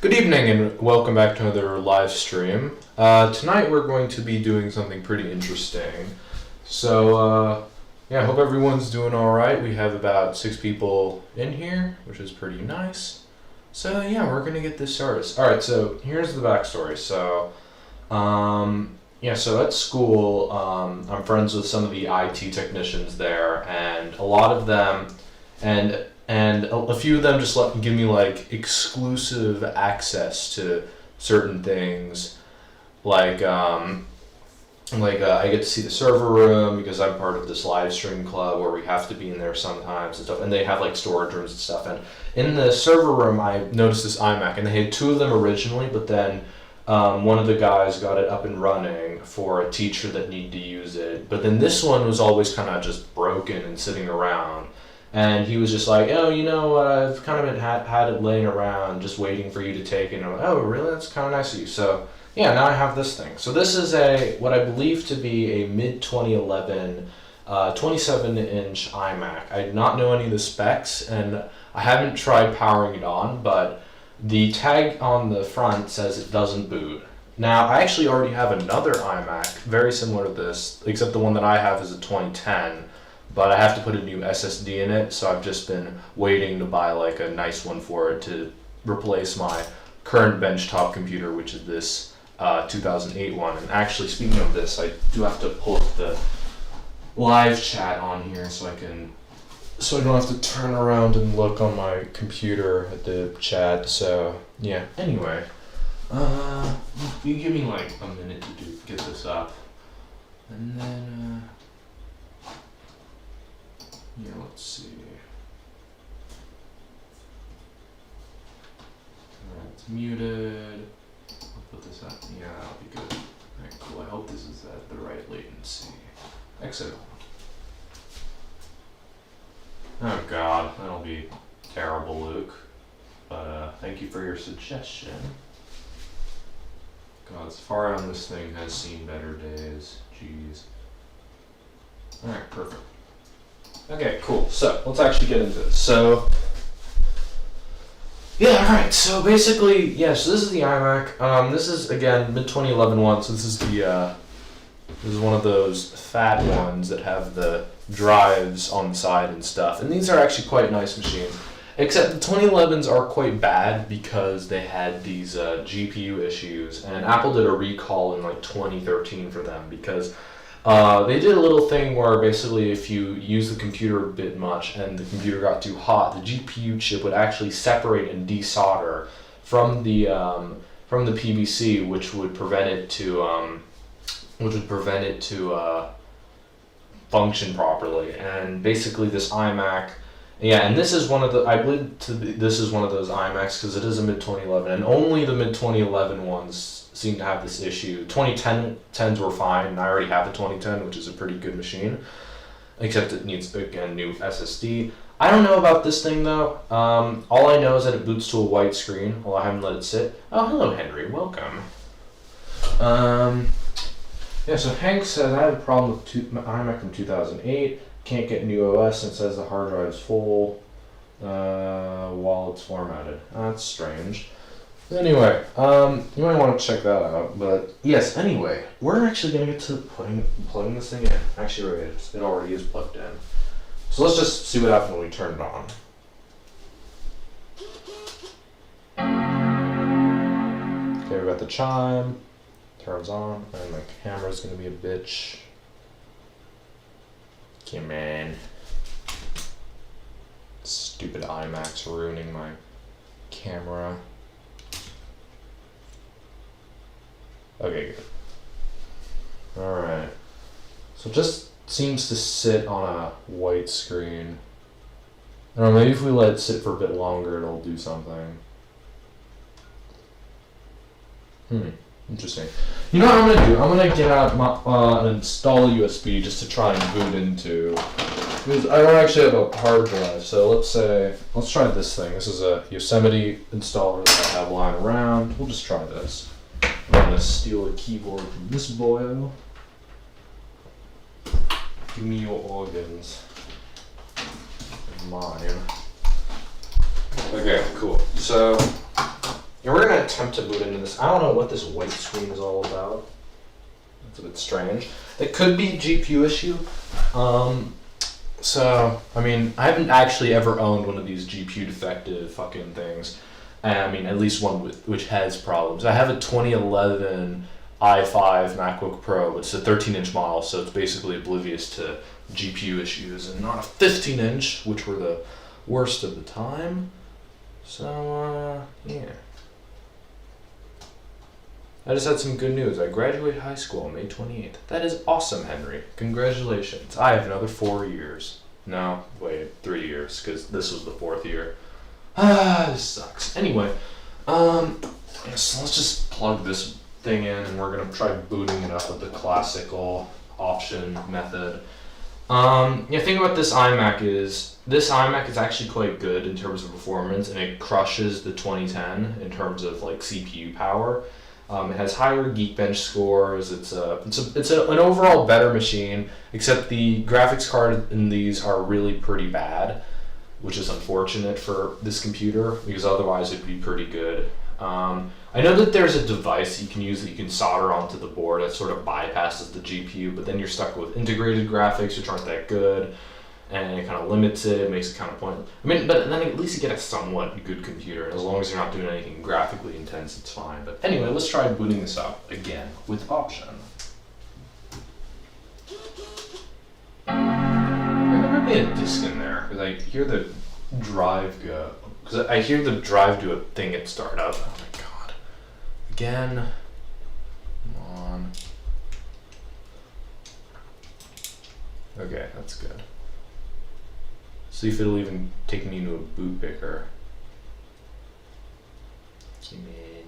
Good evening and welcome back to another live stream. Tonight we're going to be doing something pretty interesting. So, I hope everyone's doing alright. We have about 6 people in here, which is pretty nice. So, we're going to get this started. Alright, so here's the backstory. So at school, I'm friends with some of the IT technicians there, and a lot of them, and a few of them just give me like exclusive access to certain things, like I get to see the server room because I'm part of this live stream club where we have to be in there sometimes and stuff, and they have like storage rooms and stuff. And in the server room, I noticed this iMac, and they had 2 of them originally, but then one of the guys got it up and running for a teacher that needed to use it. But then this one was always kind of just broken and sitting around. And he was just like, oh, you know what, I've kind of been had it laying around just waiting for you to take it. And I'm like, oh, really? That's kind of nice of you. So, now I have this thing. So this is what I believe to be a mid-2011 27-inch iMac. I do not know any of the specs, and I haven't tried powering it on, but the tag on the front says it doesn't boot. Now, I actually already have another iMac, very similar to this, except the one that I have is a 2010. But I have to put a new SSD in it, so I've just been waiting to buy like a nice one for it to replace my current benchtop computer, which is this 2008 one. And actually, speaking of this, I do have to pull up the live chat on here so I don't have to turn around and look on my computer at the chat. So anyway, you give me like a minute to get this up, and then. Let's see. Alright, it's muted. I'll put this up. Yeah, that'll be good. Alright, cool. I hope this is at the right latency. Exit. Oh god, that'll be terrible, Luke. But thank you for your suggestion. God, as far on this thing has seen better days. Jeez. Alright, perfect. Okay, cool. So, let's actually get into this. So, alright. So, basically, so this is the iMac. This is, again, mid-2011 one. So, this is one of those fat ones that have the drives on the side and stuff. And these are actually quite nice machines. Except the 2011s are quite bad because they had these GPU issues. And Apple did a recall in, 2013 for them because they did a little thing where basically if you use the computer a bit much and the computer got too hot, the GPU chip would actually separate and desolder from the PVC, which would prevent it to function properly. And basically this iMac, and this is one of the, I believe this is one of those iMacs because it is a mid-2011, and only the mid-2011 ones seem to have this issue. 2010s were fine, and I already have a 2010, which is a pretty good machine, except it needs, again, new SSD. I don't know about this thing, though. All I know is that it boots to a white screen, while I haven't let it sit. Oh, hello, Henry. Welcome. So Hank says, I have a problem with my iMac from 2008. Can't get new OS and it says the hard drive is full while it's formatted. That's strange. Anyway, you might want to check that out, but yes, anyway, we're actually going to get to plugging this thing in. Actually, it already is plugged in. So let's just see what happens when we turn it on. Okay, we got the chime, turns on, and my camera's going to be a bitch. Okay, man. Stupid iMac's ruining my camera. Okay, good. Alright. So it just seems to sit on a white screen. I don't know, maybe if we let it sit for a bit longer, it'll do something. Interesting. You know what I'm going to do? I'm going to get out and install a USB just to try and boot into. Because I don't actually have a hard drive, so let's try this thing. This is a Yosemite installer that I have lying around. We'll just try this. I'm going to steal a keyboard from this boyo. Give me your organs. Mine. Okay, cool. So, And we're gonna attempt to boot into this. I don't know what this white screen is all about. It's a bit strange. It could be GPU issue. So, I mean, I haven't actually ever owned one of these GPU defective fucking things. And I mean, at least one which has problems. I have a 2011 i5 MacBook Pro. It's a 13-inch model, so it's basically oblivious to GPU issues, and not a 15-inch, which were the worst of the time. So, yeah. I just had some good news. I graduate high school on May 28th. That is awesome, Henry. Congratulations. I have another 4 years. No, wait, 3 years, because this was the 4th year. This sucks. Anyway, so let's just plug this thing in, and we're going to try booting it up with the classical option method. The thing about this iMac is actually quite good in terms of performance, and it crushes the 2010 in terms of like CPU power. It has higher Geekbench scores. It's an overall better machine, except the graphics card in these are really pretty bad, which is unfortunate for this computer because otherwise it'd be pretty good. I know that there's a device you can use that you can solder onto the board that sort of bypasses the GPU, but then you're stuck with integrated graphics which aren't that good, and it kind of limits it. It makes it kind of pointless. I mean, but then at least you get a somewhat good computer, and as long as you're not doing anything graphically intense, it's fine. But anyway, let's try booting this up again with option. I never made a disk in there because I hear the drive go. Because I hear the drive do a thing at startup. Oh my god! Again. Come on. Okay, that's good. See if it'll even take me to a boot picker. Come in.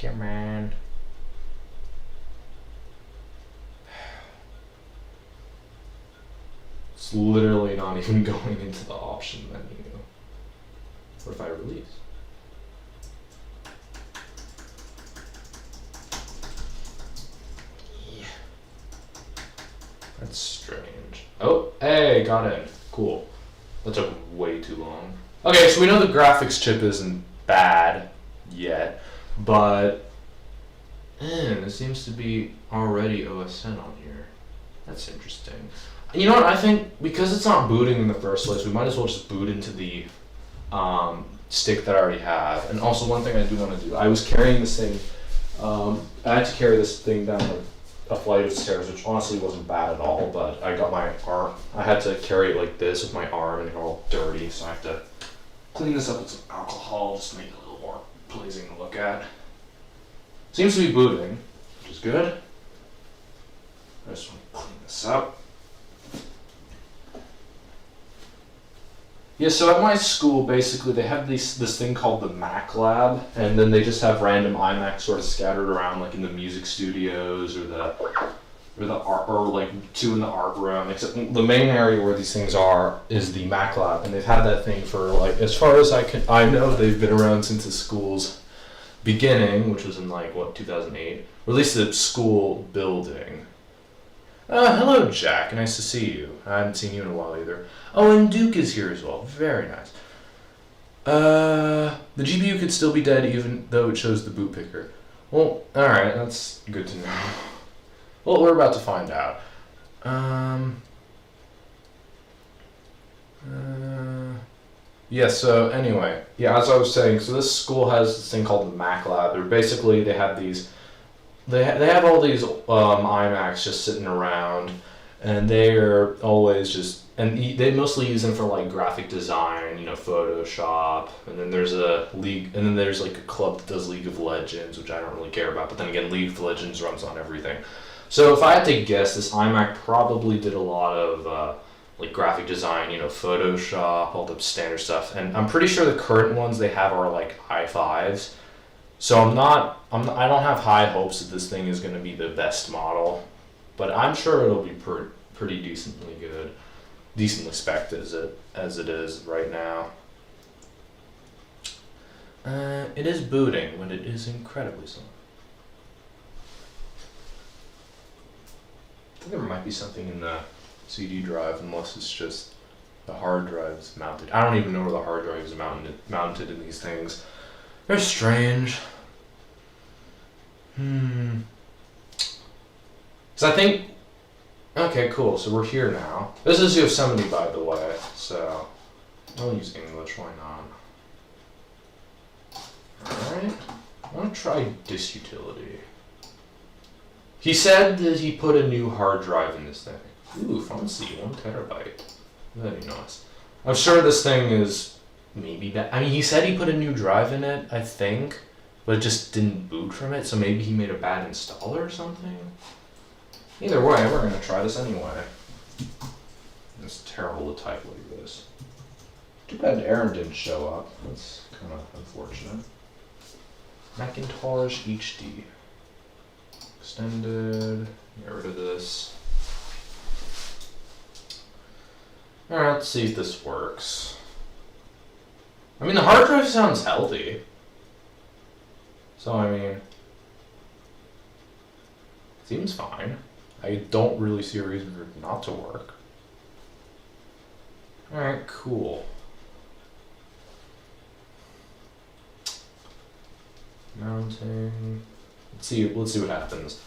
Come on. It's literally not even going into the option menu. What if I release? Yeah. That's strange. Oh, hey, got in. Cool. That took way too long. Okay, so we know the graphics chip isn't bad yet, but there seems to be already OSN on here. That's interesting. You know what, I think because it's not booting in the first place, we might as well just boot into the stick that I already have. And also one thing I do want to do, I was carrying this thing, I had to carry this thing down a flight of stairs, which honestly wasn't bad at all, but I got my arm, I had to carry it like this with my arm and it got all dirty, so I have to clean this up with some alcohol just to make it a little more pleasing to look at. Seems to be booting, which is good. I just want to clean this up. Yeah, so at my school, basically, they have this thing called the Mac Lab, and then they just have random iMacs sort of scattered around, like in the music studios or the art, or like two in the art room. Except the main area where these things are is the Mac Lab, and they've had that thing for like, as far as I know, they've been around since the school's beginning, which was in like 2008, or at least the school building. Hello, Jack. Nice to see you. I haven't seen you in a while either. Oh, and Duke is here as well. Very nice. The GPU could still be dead even though it shows the boot picker. Well, alright, that's good to know. Well, we're about to find out. Yeah, so anyway. Yeah, as I was saying, so this school has this thing called the Mac Lab. They're basically, they have these... They have all these iMacs just sitting around, and they are always just, and they mostly use them for like graphic design, you know, Photoshop, and then there's like a club that does League of Legends, which I don't really care about, but then again, League of Legends runs on everything. So if I had to guess, this iMac probably did a lot of like graphic design, you know, Photoshop, all the standard stuff, and I'm pretty sure the current ones they have are like i5s. So I don't have high hopes that this thing is going to be the best model, but I'm sure it'll be pretty decently good, decently spec'd as it is right now. It is booting, but it is incredibly slow. I think there might be something in the CD drive, unless it's just the hard drive's mounted. I don't even know where the hard drive is mounted in these things. They're strange. Because I think... Okay, cool. So we're here now. This is Yosemite, by the way. So I'll use English. Why not? Alright. I want to try this utility. He said that he put a new hard drive in this thing. Ooh, fancy. 1 terabyte. That'd be nice. I'm sure this thing is maybe bad. I mean, he said he put a new drive in it, I think, but it just didn't boot from it, so maybe he made a bad installer or something? Either way, we're going to try this anyway. It's terrible to type like this. Too bad Aaron didn't show up. That's kind of unfortunate. Macintosh HD. Extended. Get rid of this. Alright, let's see if this works. I mean, the hard drive sounds healthy. So, I mean, seems fine. I don't really see a reason for it not to work. Alright, cool. Mounting. Let's see what happens.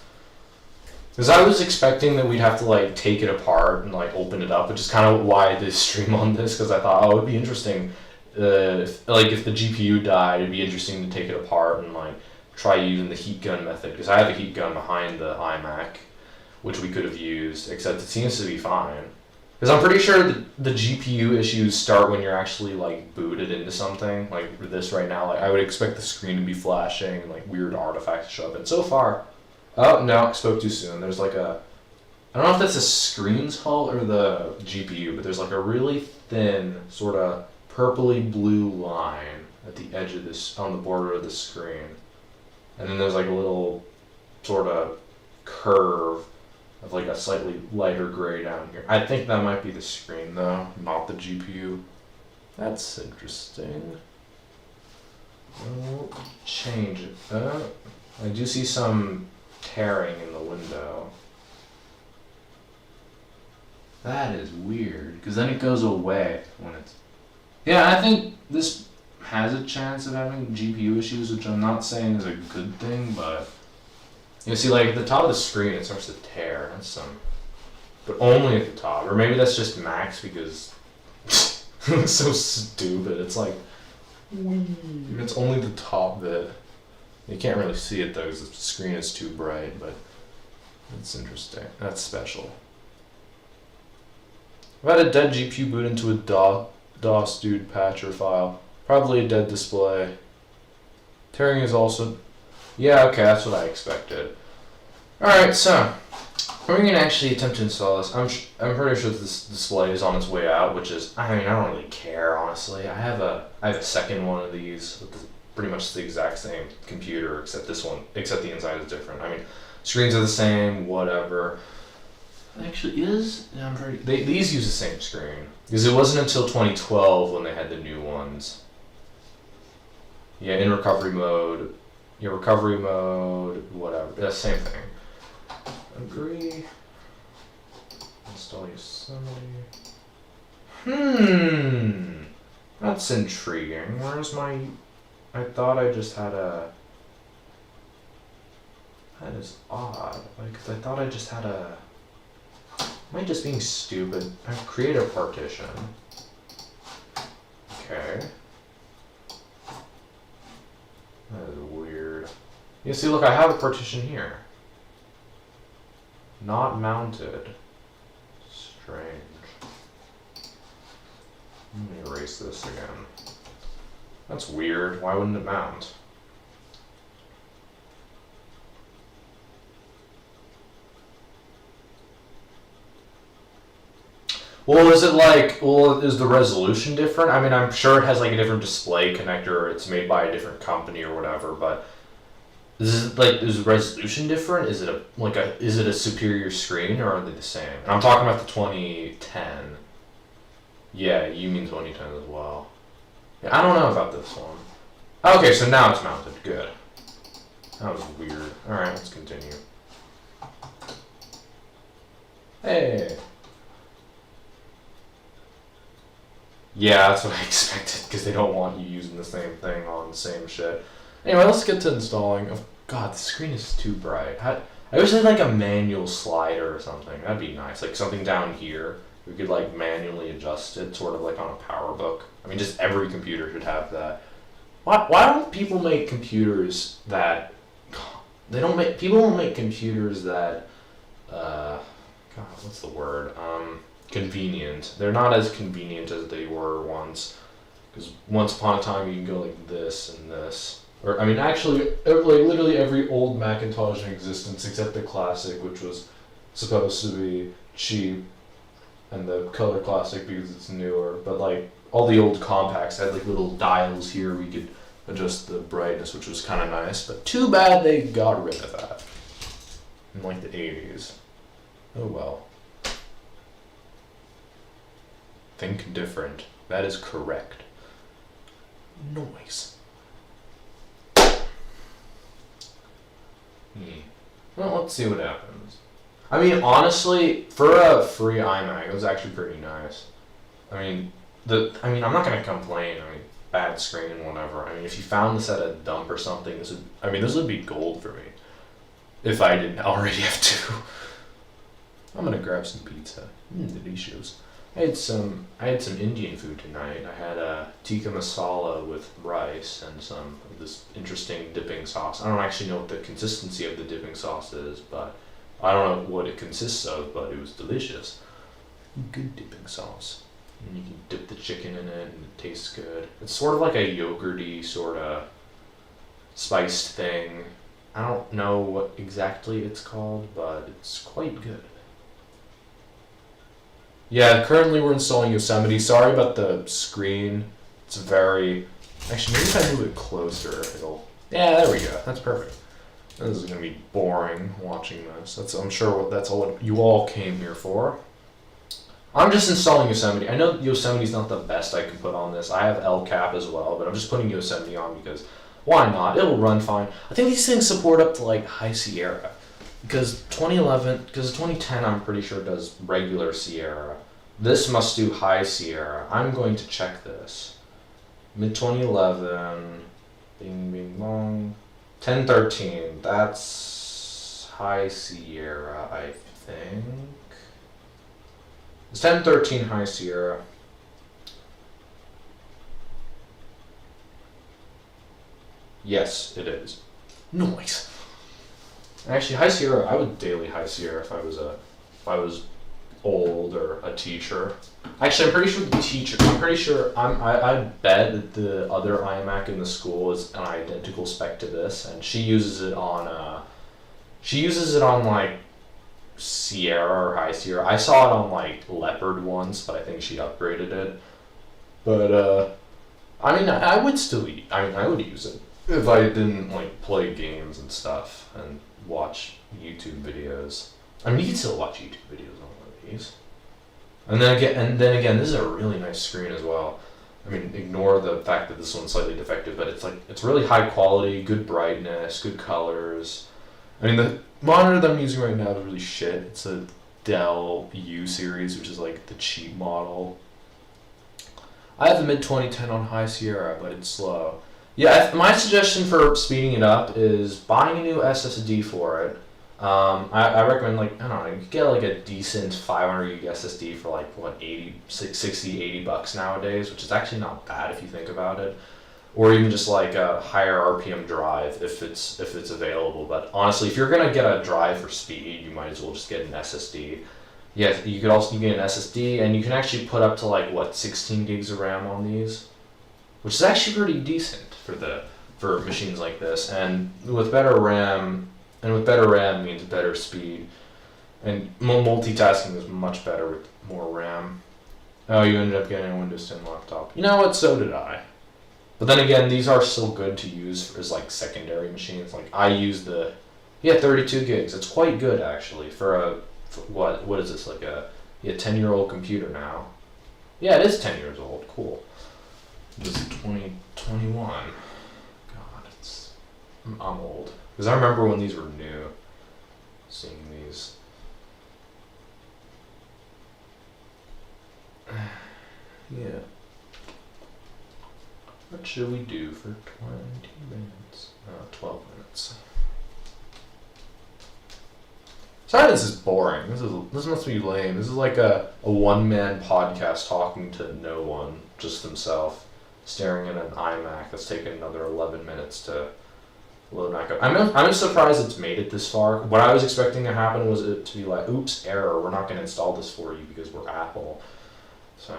Because I was expecting that we'd have to like take it apart and like open it up, which is kind of why I did stream on this, because I thought, oh, it'd be interesting. If the GPU died, it'd be interesting to take it apart and like try using the heat gun method, because I have a heat gun behind the iMac, which we could have used, except it seems to be fine. Because I'm pretty sure the GPU issues start when you're actually like booted into something, like this right now. Like I would expect the screen to be flashing and like weird artifacts to show up. And so far, oh no, I spoke too soon. There's like I don't know if that's the screen's fault or the GPU, but there's like a really thin sort of purpley blue line at the edge of this, on the border of the screen. And then there's like a little sort of curve of like a slightly lighter gray down here. I think that might be the screen though, not the GPU. That's interesting. We'll change it. I do see some tearing in the window. That is weird, because then it goes away when it's... Yeah, I think this has a chance of having GPU issues, which I'm not saying is a good thing, but... You see, like, at the top of the screen, it starts to tear. That's some... But only at the top. Or maybe that's just Max, because... it's so stupid. It's like... It's only the top bit. You can't really see it, though, because the screen is too bright, but... That's interesting. That's special. I've had a dead GPU boot into a DOS dude patcher file. Probably a dead display. Tearing is also... Yeah, okay, that's what I expected. Alright, so... We're going to actually attempt to install this. I'm pretty sure this display is on its way out, which is... I mean, I don't really care, honestly. I have a second one of these with pretty much the exact same computer, except the inside is different. I mean, screens are the same, whatever. Actually is? Yeah, these use the same screen. Because it wasn't until 2012 when they had the new ones. Yeah, in recovery mode. Yeah, recovery mode, whatever. Yeah, same thing. Agree. Install Yosemite. That's intriguing. Where's my... I thought I just had a... That is odd. Because I thought I just had a... Am I just being stupid? I've created a partition. Okay. That is weird. You see, look, I have a partition here. Not mounted. Strange. Let me erase this again. That's weird. Why wouldn't it mount? Well, is it like, is the resolution different? I mean, I'm sure it has like a different display connector, or it's made by a different company or whatever, but is the resolution different? Is it a superior screen, or are they the same? And I'm talking about the 2010. Yeah, you mean 2010 as well. Yeah, I don't know about this one. Okay, so now it's mounted. Good. That was weird. Alright, let's continue. Hey! Yeah, that's what I expected, because they don't want you using the same thing on the same shit. Anyway, let's get to installing. Oh, God, the screen is too bright. I wish they had like a manual slider or something. That'd be nice. Like something down here. We could like manually adjust it, sort of like on a PowerBook. I mean, just every computer should have that. Why don't people make computers that... People don't make computers that... God, what's the word? Convenient. They're not as convenient as they were once. Because once upon a time you can go like this and this. Or, I mean, actually, like literally every old Macintosh in existence except the Classic, which was supposed to be cheap, and the Color Classic because it's newer. But like all the old compacts had like little dials here where you could adjust the brightness, which was kind of nice. But too bad they got rid of that in like the 80s. Oh well. Think different. That is correct. Noise. Well, let's see what happens. I mean, honestly, for a free iMac, it was actually pretty nice. I mean, I'm not gonna complain. I mean, bad screen and whatever. I mean, if you found this at a dump or something, this would be gold for me. If I didn't already have two. I'm gonna grab some pizza. Delicious. I had some Indian food tonight. I had a tikka masala with rice and some of this interesting dipping sauce. I don't actually know what the consistency of the dipping sauce is, but I don't know what it consists of, but it was delicious. Good dipping sauce. And you can dip the chicken in it and it tastes good. It's sort of like a yogurty sort of spiced thing. I don't know what exactly it's called, but it's quite good. Yeah, currently we're installing Yosemite. Sorry about the screen. It's very... Actually, maybe if I move it closer, it'll... Yeah, there we go. That's perfect. This is going to be boring watching this. I'm sure that's all what you all came here for. I'm just installing Yosemite. I know Yosemite's not the best I can put on this. I have LCAP as well, but I'm just putting Yosemite on because why not? It'll run fine. I think these things support up to like High Sierra. Because 2010 I'm pretty sure does regular Sierra. This must do High Sierra. I'm going to check this. Mid 2011, bing bing bong. 1013, that's High Sierra, I think. It's 1013 High Sierra. Yes, it is. Nice. Actually, High Sierra, I would daily High Sierra if I was old or a teacher. Actually, I'm pretty sure I bet that the other iMac in the school is an identical spec to this, and she uses it on like Sierra or High Sierra. I saw it on like Leopard once, but I think she upgraded it. But I mean, I would use it if I didn't like play games and stuff and watch YouTube videos. I mean, you can still watch YouTube videos on one of these. And then again, this is a really nice screen as well. I mean, ignore the fact that this one's slightly defective, but it's really high quality, good brightness, good colors. I mean, the monitor that I'm using right now is really shit. It's a Dell U series, which is like the cheap model. I have the mid 2010 on High Sierra, but it's slow. Yeah, my suggestion for speeding it up is buying a new SSD for it. I recommend, like, I don't know, you could get like a decent 500 gig SSD for like, what, 60, 80 bucks nowadays, which is actually not bad if you think about it. Or even just like a higher RPM drive if it's available. But honestly, if you're gonna get a drive for speed, you might as well just get an SSD. Yeah, you could also get an SSD, and you can actually put up to like, what, 16 gigs of RAM on these, which is actually pretty decent for machines like this. And with better RAM means better speed, and multitasking is much better with more RAM. Oh, you ended up getting a Windows 10 laptop. You know what? So did I. But then again, these are still good to use as like secondary machines. Like I use 32 gigs. It's quite good actually for what is this, like a 10-year-old computer now? Yeah, it is 10 years old. Cool. This is 2021. God, I'm old. Because I remember when these were new, seeing these. Yeah. What should we do for 20 minutes? 12 minutes. Sorry, this is boring. This must be lame. This is like a one-man podcast talking to no one, just himself, staring at an iMac that's taken another 11 minutes to load back up. I'm surprised it's made it this far. What I was expecting to happen was it to be like, oops, error, we're not going to install this for you because we're Apple. So,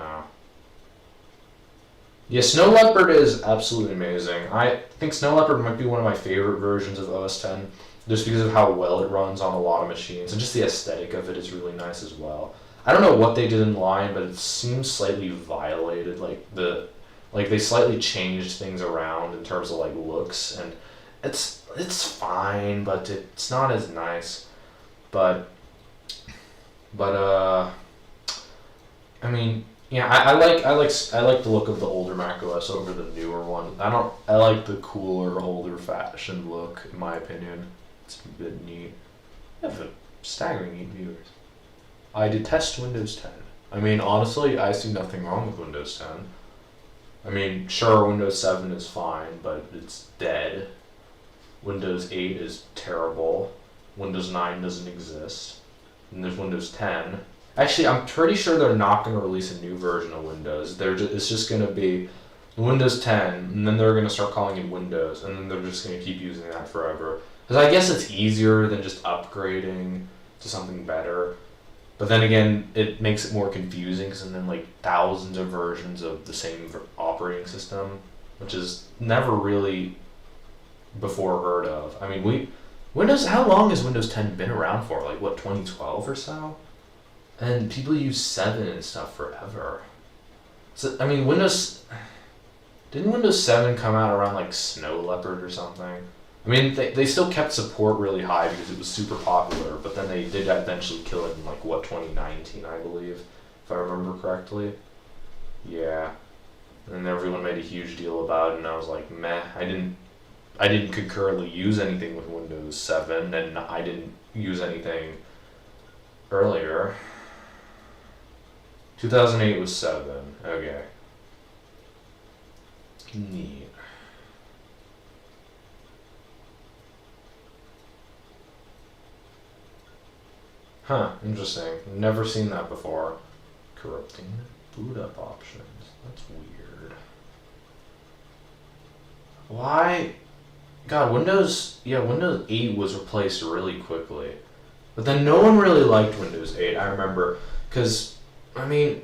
yeah, Snow Leopard is absolutely amazing. I think Snow Leopard might be one of my favorite versions of OS X, just because of how well it runs on a lot of machines, and just the aesthetic of it is really nice as well. I don't know what they did in line, but it seems slightly violated. Like they slightly changed things around in terms of like looks, and it's fine, but it's not as nice. But I mean, yeah, I like the look of the older Mac OS over the newer one. I like the cooler, older fashioned look, in my opinion. It's a bit neat. I have a staggering neat viewers. I detest Windows 10. I mean, honestly, I see nothing wrong with Windows 10. I mean, sure, Windows 7 is fine, but it's dead. Windows 8 is terrible. Windows 9 doesn't exist. And there's Windows 10. Actually, I'm pretty sure they're not going to release a new version of Windows. It's just going to be Windows 10, and then they're going to start calling it Windows, and then they're just going to keep using that forever. Because I guess it's easier than just upgrading to something better. But then again, it makes it more confusing because then like thousands of versions of the same operating system, which is never really before heard of. I mean, Windows. How long has Windows 10 been around for? Like what, 2012 or so? And people use 7 and stuff forever. So I mean, didn't Windows 7 come out around like Snow Leopard or something? I mean, they still kept support really high because it was super popular, but then they did eventually kill it in like, what, 2019, I believe, if I remember correctly. Yeah. And everyone made a huge deal about it, and I was like, meh. I didn't concurrently use anything with Windows 7, and I didn't use anything earlier. 2008 was 7. Okay. Neat. Huh, interesting. Never seen that before. Corrupting boot up options. That's weird. Why? God, Windows 8 was replaced really quickly. But then no one really liked Windows 8, I remember. Because, I mean,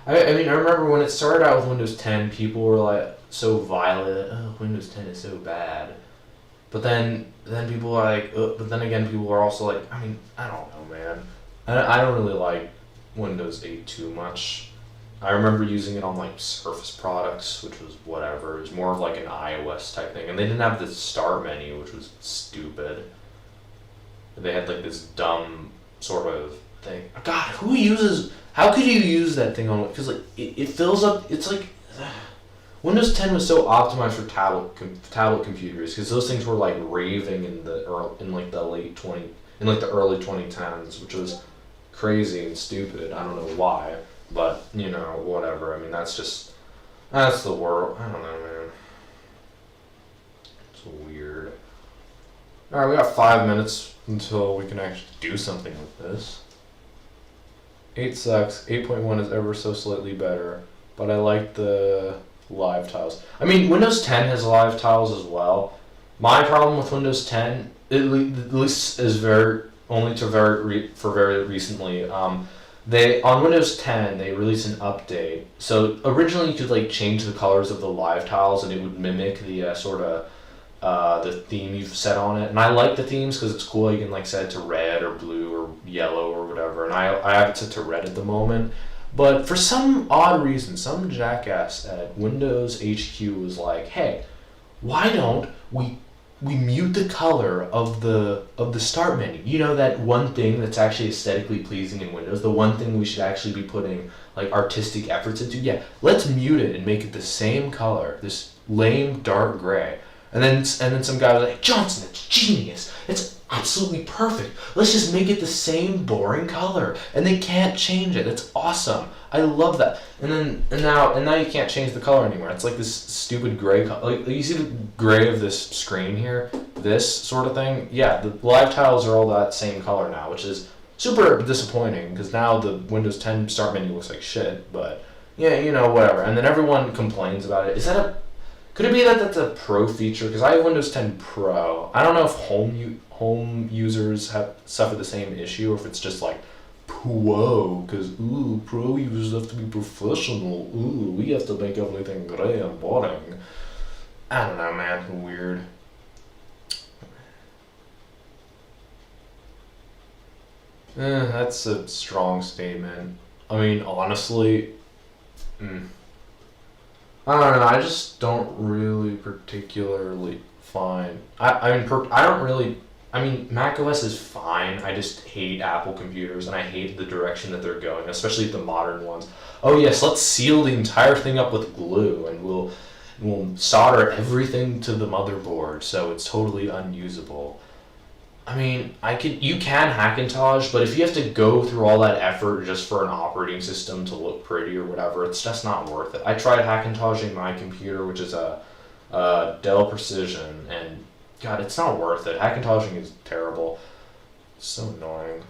I remember when it started out with Windows 10, people were like so violent. Oh, Windows 10 is so bad. But then people are like, but then again, people are also like, I mean, I don't know, man. I don't really like Windows 8 too much. I remember using it on like Surface products, which was whatever. It was more of like an iOS type thing. And they didn't have the start menu, which was stupid. They had like this dumb sort of thing. God, how could you use that thing on, because like, it fills up, it's like, Windows 10 was so optimized for tablet computers because those things were like raving in the early 2010s, which was crazy and stupid. I don't know why, but you know, whatever. I mean, that's the world. I don't know, man. It's weird. All right, we got 5 minutes until we can actually do something with this. 8 sucks. 8.1 is ever so slightly better, but I like the live tiles. I mean, Windows 10 has live tiles as well. My problem with Windows 10, at least is very recently. They on Windows 10 they released an update. So originally you could like change the colors of the live tiles and it would mimic the the theme you've set on it. And I like the themes because it's cool. You can like set it to red or blue or yellow or whatever. And I have it set to red at the moment. But for some odd reason, some jackass at Windows HQ was like, hey, why don't we mute the color of the start menu? You know, that one thing that's actually aesthetically pleasing in Windows, the one thing we should actually be putting like artistic efforts into? Yeah, let's mute it and make it the same color, this lame dark gray. And then some guy was like, Johnson, it's genius. It's absolutely perfect. Let's just make it the same boring color, and they can't change it. It's awesome. I love that. And now you can't change the color anymore. It's like this stupid gray color. Like you see the gray of this screen here, this sort of thing. Yeah, the live tiles are all that same color now, which is super disappointing because now the Windows 10 start menu looks like shit. But yeah, whatever. And then everyone complains about it. Could it be that that's a pro feature? Because I have Windows 10 Pro. I don't know if home users have suffered the same issue, or if it's just like pro, because pro users have to be professional. We have to make everything gray and boring. I don't know, man. Weird. That's a strong statement. I mean, honestly, I don't know. I just don't really particularly find. I don't really. I mean, macOS is fine. I just hate Apple computers, and I hate the direction that they're going, especially the modern ones. Oh yes, let's seal the entire thing up with glue, and we'll solder everything to the motherboard so it's totally unusable. I mean, you can Hackintosh, but if you have to go through all that effort just for an operating system to look pretty or whatever, it's just not worth it. I tried Hackintoshing my computer, which is a Dell Precision, and God, it's not worth it. Hackintoshing is terrible. It's so annoying.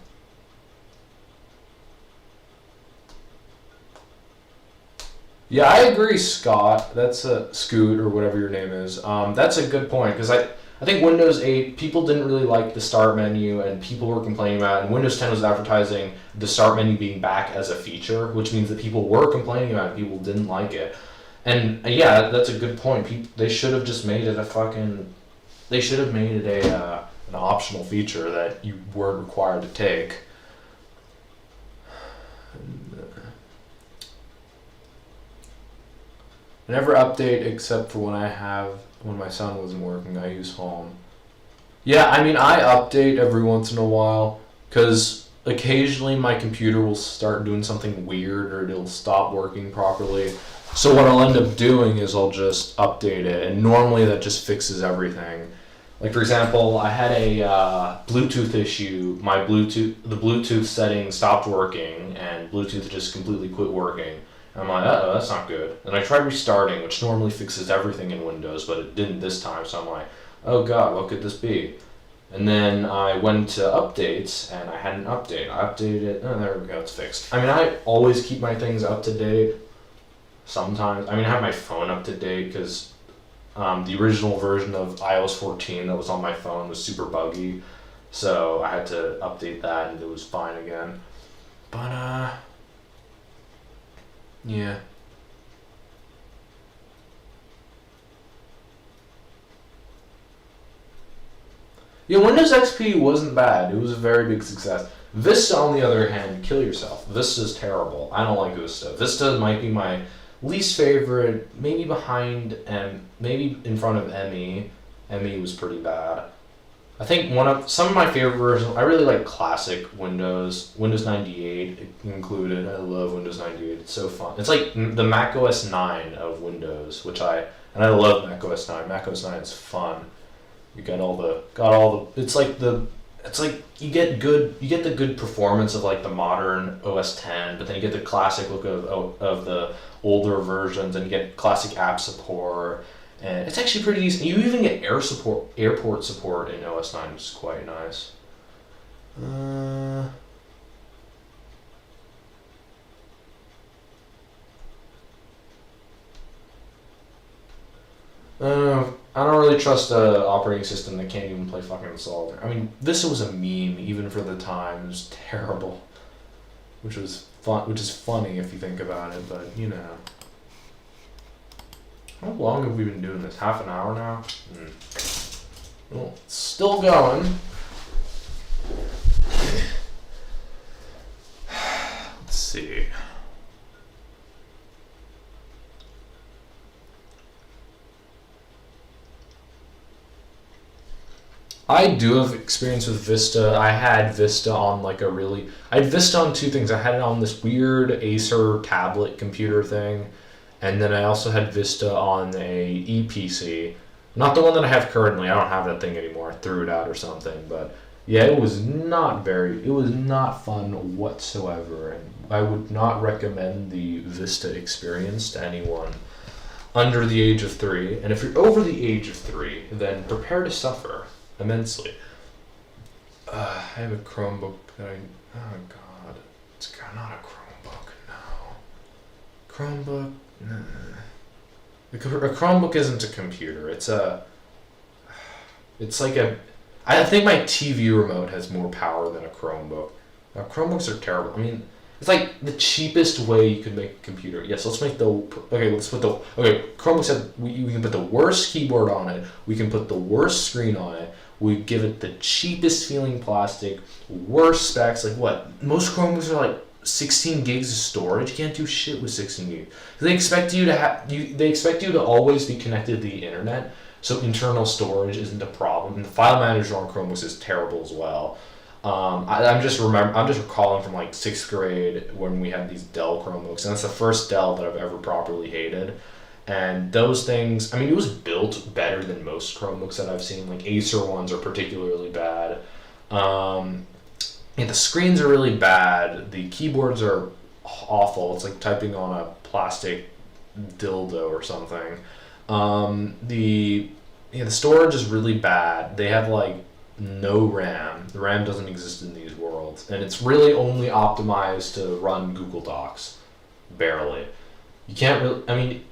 Yeah, I agree, Scott. That's a Scoot or whatever your name is. That's a good point because I think Windows 8, people didn't really like the start menu and people were complaining about it. And Windows 10 was advertising the start menu being back as a feature, which means that people were complaining about it. People didn't like it. And yeah, that's a good point. They should have just made it they should have made it an optional feature that you weren't required to take. I never update except for when my son wasn't working. I use home. Yeah, I mean, I update every once in a while because occasionally my computer will start doing something weird or it'll stop working properly. So what I'll end up doing is I'll just update it, and normally that just fixes everything. Like for example, I had a Bluetooth issue. The Bluetooth setting stopped working, and Bluetooth just completely quit working. And I'm like, uh-oh, that's not good. And I tried restarting, which normally fixes everything in Windows, but it didn't this time. So I'm like, oh god, what could this be? And then I went to updates, and I had an update. I updated it. Oh, there we go, it's fixed. I mean, I always keep my things up to date. Sometimes, I have my phone up to date because the original version of iOS 14 that was on my phone was super buggy, so I had to update that and it was fine again. But yeah. Yeah, Windows XP wasn't bad. It was a very big success. Vista, on the other hand, kill yourself. Vista's terrible. I don't like Vista. Vista might be my least favorite, maybe maybe in front of ME. ME was pretty bad. I think some of my favorite versions, I really like classic Windows 98 included. I love Windows 98. It's so fun. It's like the Mac OS 9 of Windows, and I love Mac OS 9. Mac OS 9 is fun. You got all the it's like you get the good performance of like the modern OS 10, but then you get the classic look of the older versions, and you get classic app support, and it's actually pretty decent. You even get airport support in OS 9, which is quite nice. I don't really trust an operating system that can't even play fucking Solitaire. I mean, this was a meme even for the time. It was terrible, which was fun, which is funny if you think about it. But how long have we been doing this? Half an hour now. Well, it's still going. Let's see. I do have experience with Vista. I had Vista on I had Vista on two things. I had it on this weird Acer tablet computer thing, and then I also had Vista on a ePC. Not the one that I have currently. I don't have that thing anymore. I threw it out or something. But Yeah, it was not fun whatsoever, and I would not recommend the Vista experience to anyone under the age of 3. And if you're over the age of 3, then prepare to suffer immensely. I have a Chromebook that oh god, it's not a Chromebook, no. Chromebook, nah. A Chromebook isn't a computer, it's like I think my TV remote has more power than a Chromebook. Now, Chromebooks are terrible. I mean, it's like the cheapest way you could make a computer. Yes, Chromebooks have, we can put the worst keyboard on it, we can put the worst screen on it, we give it the cheapest feeling plastic, worst specs. Like what? Most Chromebooks are like 16 gigs of storage. You can't do shit with 16 gigs. They expect you to always be connected to the internet, so internal storage isn't a problem. And the file manager on Chromebooks is terrible as well. I'm just recalling from like 6th grade when we had these Dell Chromebooks, and that's the first Dell that I've ever properly hated. And those things, I mean, it was built better than most Chromebooks that I've seen. Like Acer ones are particularly bad. The screens are really bad. The keyboards are awful. It's like typing on a plastic dildo or something. The storage is really bad. They have like no RAM. The RAM doesn't exist in these worlds, and it's really only optimized to run Google Docs, barely. You can't really. I mean,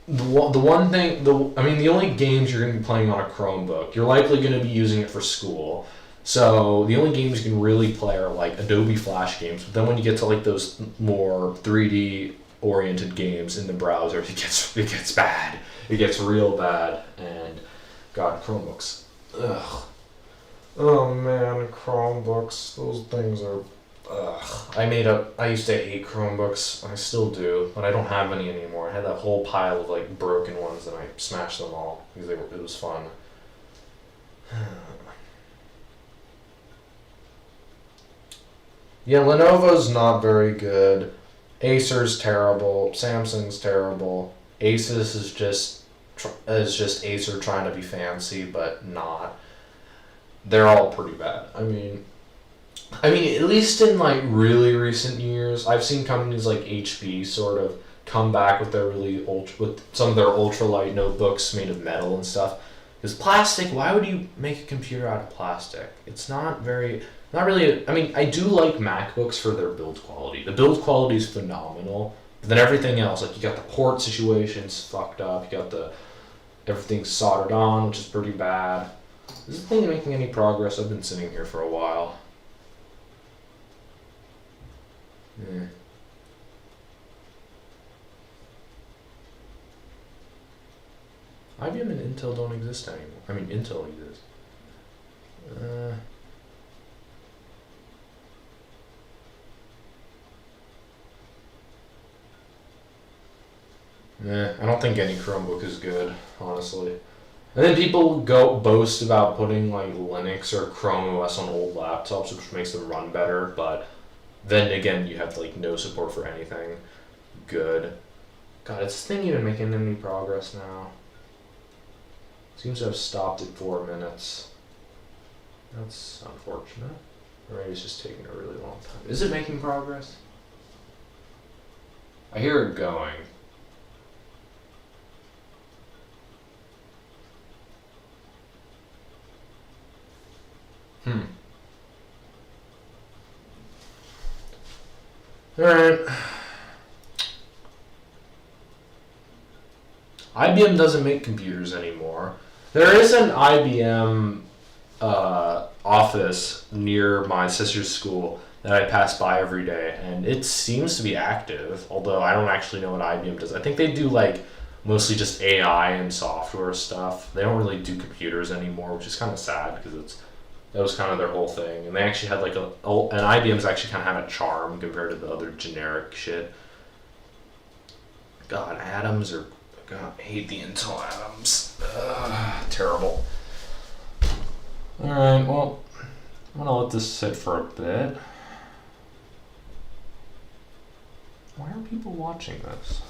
the only games you're going to be playing on a Chromebook, you're likely going to be using it for school. So the only games you can really play are like Adobe Flash games. But then when you get to like those more 3D oriented games in the browser, it gets bad. It gets real bad. And God, Chromebooks. Ugh. Oh man, Chromebooks. Those things are. Ugh. I used to hate Chromebooks. I still do, but I don't have any anymore. I had that whole pile of like broken ones, and I smashed them all because it was fun. Yeah, Lenovo's not very good. Acer's terrible. Samsung's terrible. Asus is just Acer trying to be fancy, but not. They're all pretty bad. I mean, at least in like really recent years, I've seen companies like HP sort of come back with with some of their ultralight notebooks made of metal and stuff. Because plastic, why would you make a computer out of plastic? It's not really. I mean, I do like MacBooks for their build quality. The build quality is phenomenal. But then everything else, like you got the port situations fucked up. You got everything soldered on, which is pretty bad. Is this thing making any progress? I've been sitting here for a while. Yeah. IBM and Intel don't exist anymore. I mean, Intel exists. I don't think any Chromebook is good, honestly. And then people go boast about putting like Linux or Chrome OS on old laptops, which makes them run better, but then again, you have like no support for anything good. God, is this thing even making any progress now? Seems to have stopped at 4 minutes. That's unfortunate. Or maybe it's just taking a really long time. Is it making progress? I hear it going. Alright. IBM doesn't make computers anymore. There is an IBM office near my sister's school that I pass by every day, and it seems to be active, although I don't actually know what IBM does. I think they do like mostly just AI and software stuff. They don't really do computers anymore, which is kind of sad because that was kind of their whole thing. And they actually had like and IBM's actually kind of had a charm compared to the other generic shit. God, Atoms are. God, I hate the Intel Atoms. Terrible. Alright, well, I'm gonna let this sit for a bit. Why are people watching this?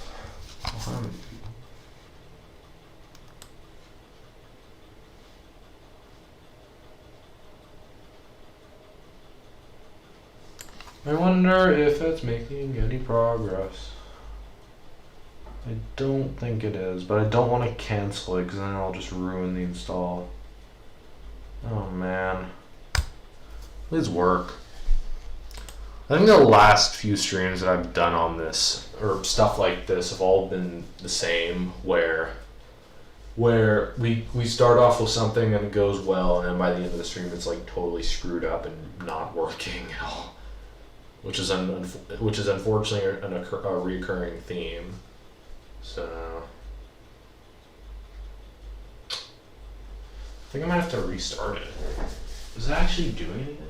I wonder if it's making any progress. I don't think it is, but I don't want to cancel it because then I'll just ruin the install. Oh man. Please work. I think the last few streams that I've done on this, or stuff like this, have all been the same, where we start off with something and it goes well, and then by the end of the stream it's like totally screwed up and not working at all, which is unfortunately a recurring theme. So I think I might have to restart it. Does it actually do anything?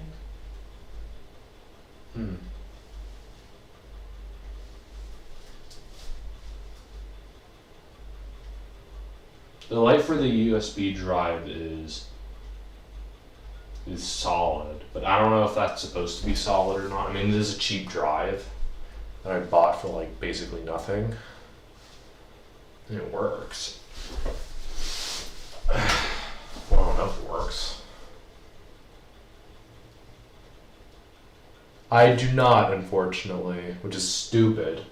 The light for the USB drive is solid, but I don't know if that's supposed to be solid or not. I mean, it is a cheap drive that I bought for like basically nothing, and it works. Well, I don't know if it works. I do not, unfortunately, which is stupid.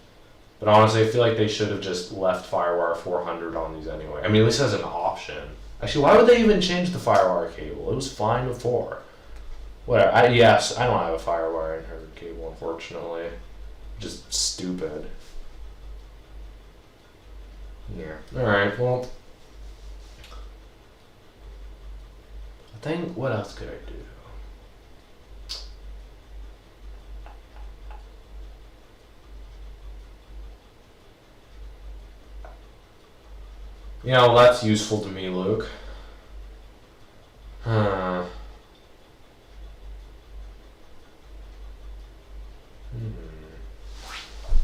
But honestly, I feel like they should have just left FireWire 400 on these anyway. I mean, at least as an option. Actually, why would they even change the FireWire cable? It was fine before. Whatever. Yes, I don't have a FireWire inverter cable, unfortunately. Just stupid. Yeah. Alright, well. I think, what else could I do? You know, that's useful to me, Luke.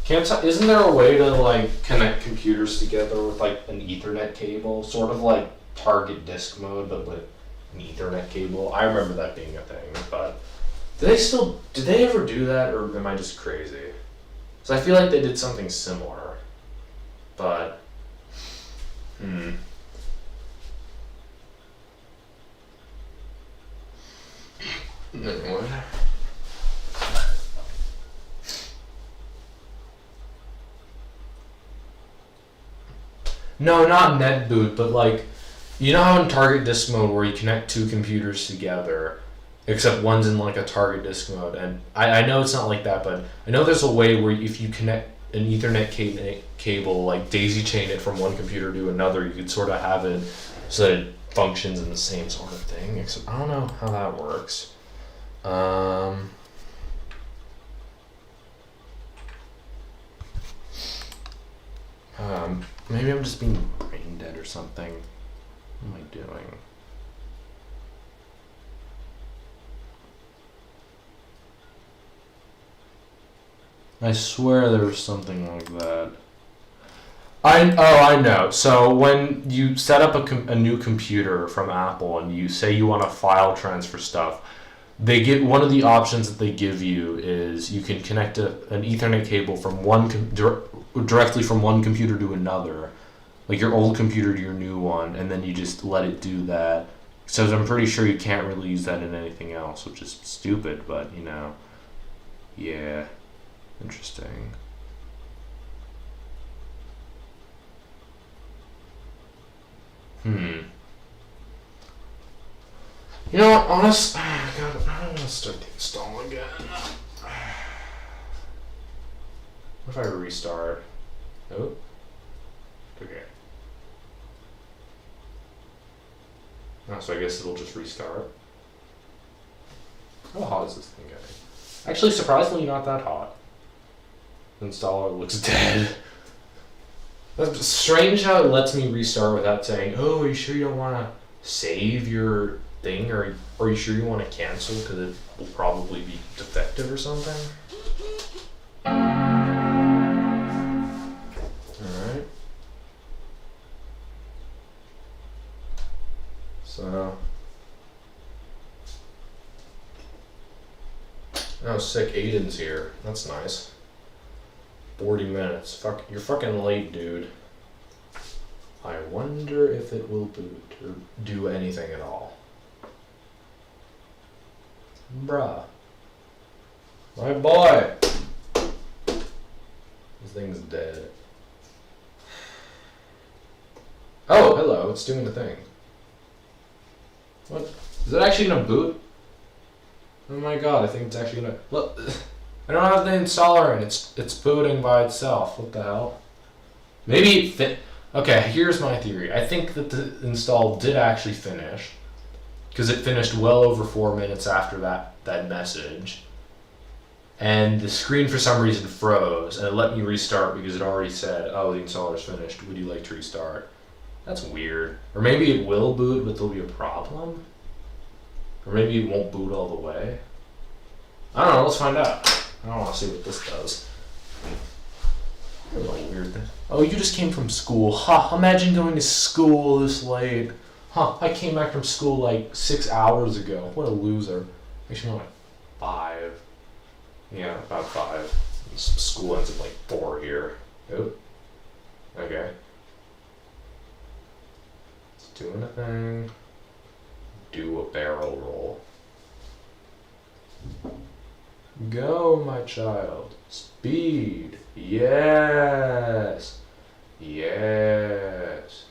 Isn't there a way to like connect computers together with like an Ethernet cable, sort of like target disk mode, but with an Ethernet cable? I remember that being a thing, but did they ever do that, or am I just crazy? Because I feel like they did something similar, but. Anyway. No, not netboot, but like, you know how in target disk mode where you connect two computers together, except one's in like a target disk mode, and I know it's not like that, but I know there's a way where if you connect an Ethernet cable, like daisy chain it from one computer to another, you could sort of have it so that it functions in the same sort of thing, except I don't know how that works. Maybe I'm just being brain dead or something. What am I doing? I swear there was something like that. I know. So when you set up a new computer from Apple and you say you want to file transfer stuff, they get one of the options that they give you is you can connect an Ethernet cable from directly from one computer to another, like your old computer to your new one, and then you just let it do that. So I'm pretty sure you can't really use that in anything else, which is stupid, but you know, yeah, interesting. You know what, honest, God, I don't want to start the install again. What if I restart? Oh, okay. Oh, so I guess it'll just restart. How hot is this thing getting? Actually, surprisingly not that hot. The installer looks dead. That's strange how it lets me restart without saying, oh, are you sure you don't want to save your thing, or are you sure you want to cancel because it will probably be defective or something? Alright. So. Oh, sick. Aiden's here. That's nice. 40 minutes. Fuck, you're fucking late, dude. I wonder if it will boot or do anything at all. Bruh. My boy! This thing's dead. Oh, hello, it's doing the thing. What? Is it actually gonna boot? Oh my god, I think it's actually gonna... Look, I don't have the installer and it's booting by itself. What the hell? Maybe it Okay, here's my theory. I think that the install did actually finish, because it finished well over 4 minutes after that message. And the screen for some reason froze, and it let me restart because it already said, oh, the installer's finished. Would you like to restart? That's weird. Or maybe it will boot, but there'll be a problem? Or maybe it won't boot all the way? I don't know, let's find out. I don't want to see what this does. That's a weird thing. Oh, you just came from school. Ha, imagine going to school this late. Huh, I came back from school like 6 hours ago. What a loser. Actually, no, like 5. Yeah, about 5. School ends at like 4 here. Oh. Okay. It's doing a thing. Do a barrel roll. Go, my child. Speed. Yes. Yes.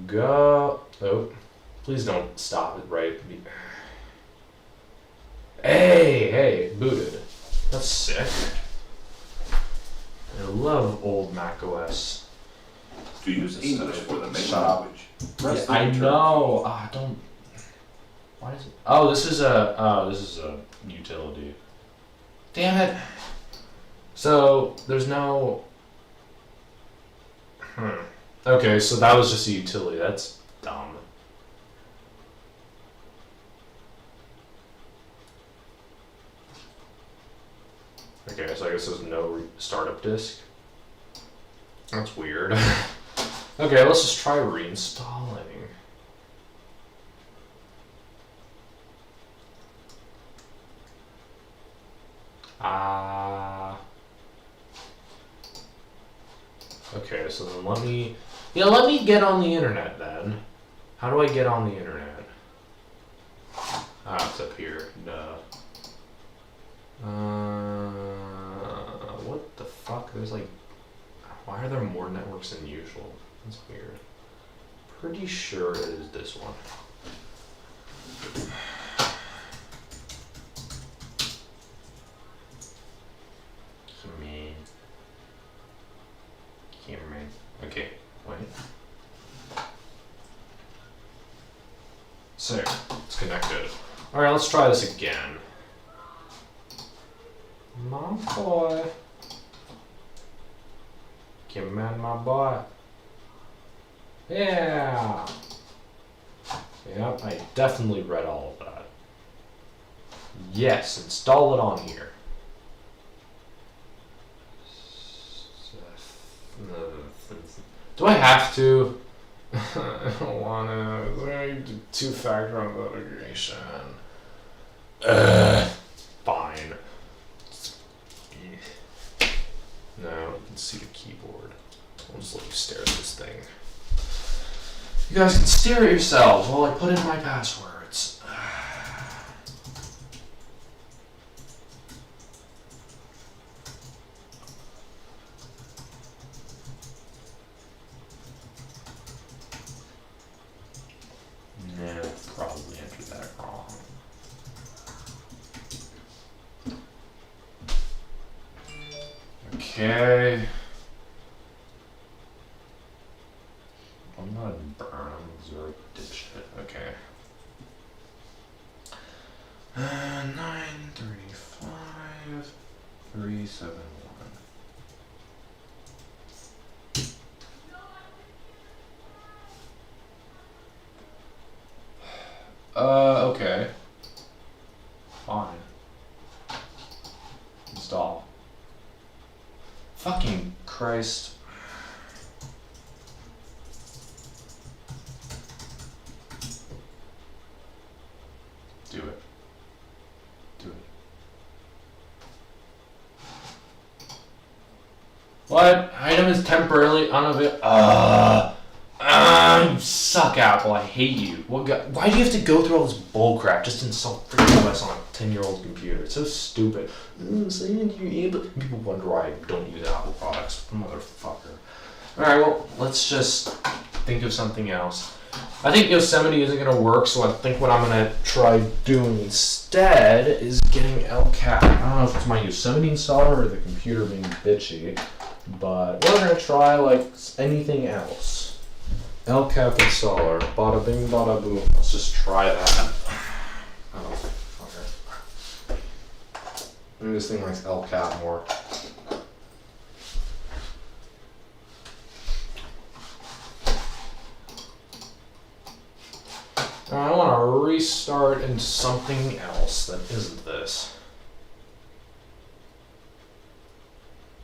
Go. Oh. Please don't stop it right. Hey, booted. That's sick. I love old Mac OS. To use English for the main language. Yeah, I know. Don't. Why is it? Oh, this is a utility. Damn it. So there's no. Okay, so that was just a utility. That's dumb. Okay, so I guess there's no startup disk. That's weird. Okay, let's just try reinstalling. Okay, so then let me get on the internet then. How do I get on the internet? It's up here. Duh. What the fuck? There's like, why are there more networks than usual? That's weird. Pretty sure it is this one. Okay, wait. So, it's connected. Alright, let's try this again. My boy. Come on, my boy. Yeah. Yep, I definitely read all of that. Yes, install it on here. Do I have to? I don't want to. I need to two-factor authentication. Fine. No, you can see the keyboard. I'll just let you stare at this thing. You guys can stare at yourselves while I put in my passwords. Yeah, probably entered that wrong. Okay. I'm not burn, I'm zero dipshit. Okay. 935 371. Okay. Fine. Install. Fucking Christ. Do it. Do it. What? Item is temporarily unavailable. You suck, Apple. I hate you. Why do you have to go through all this bullcrap just to install freaking OS on a 10-year-old computer? It's so stupid. People wonder why I don't use Apple products. Motherfucker. Alright, well, let's just think of something else. I think Yosemite isn't going to work, so I think what I'm going to try doing instead is getting LCAP. I don't know if it's my Yosemite installer or the computer being bitchy, but we're going to try like anything else. LCAP installer. Bada bing, bada boom. Let's just try that. Oh, fucker. Maybe this thing likes LCAP more. I want to restart into something else that isn't this.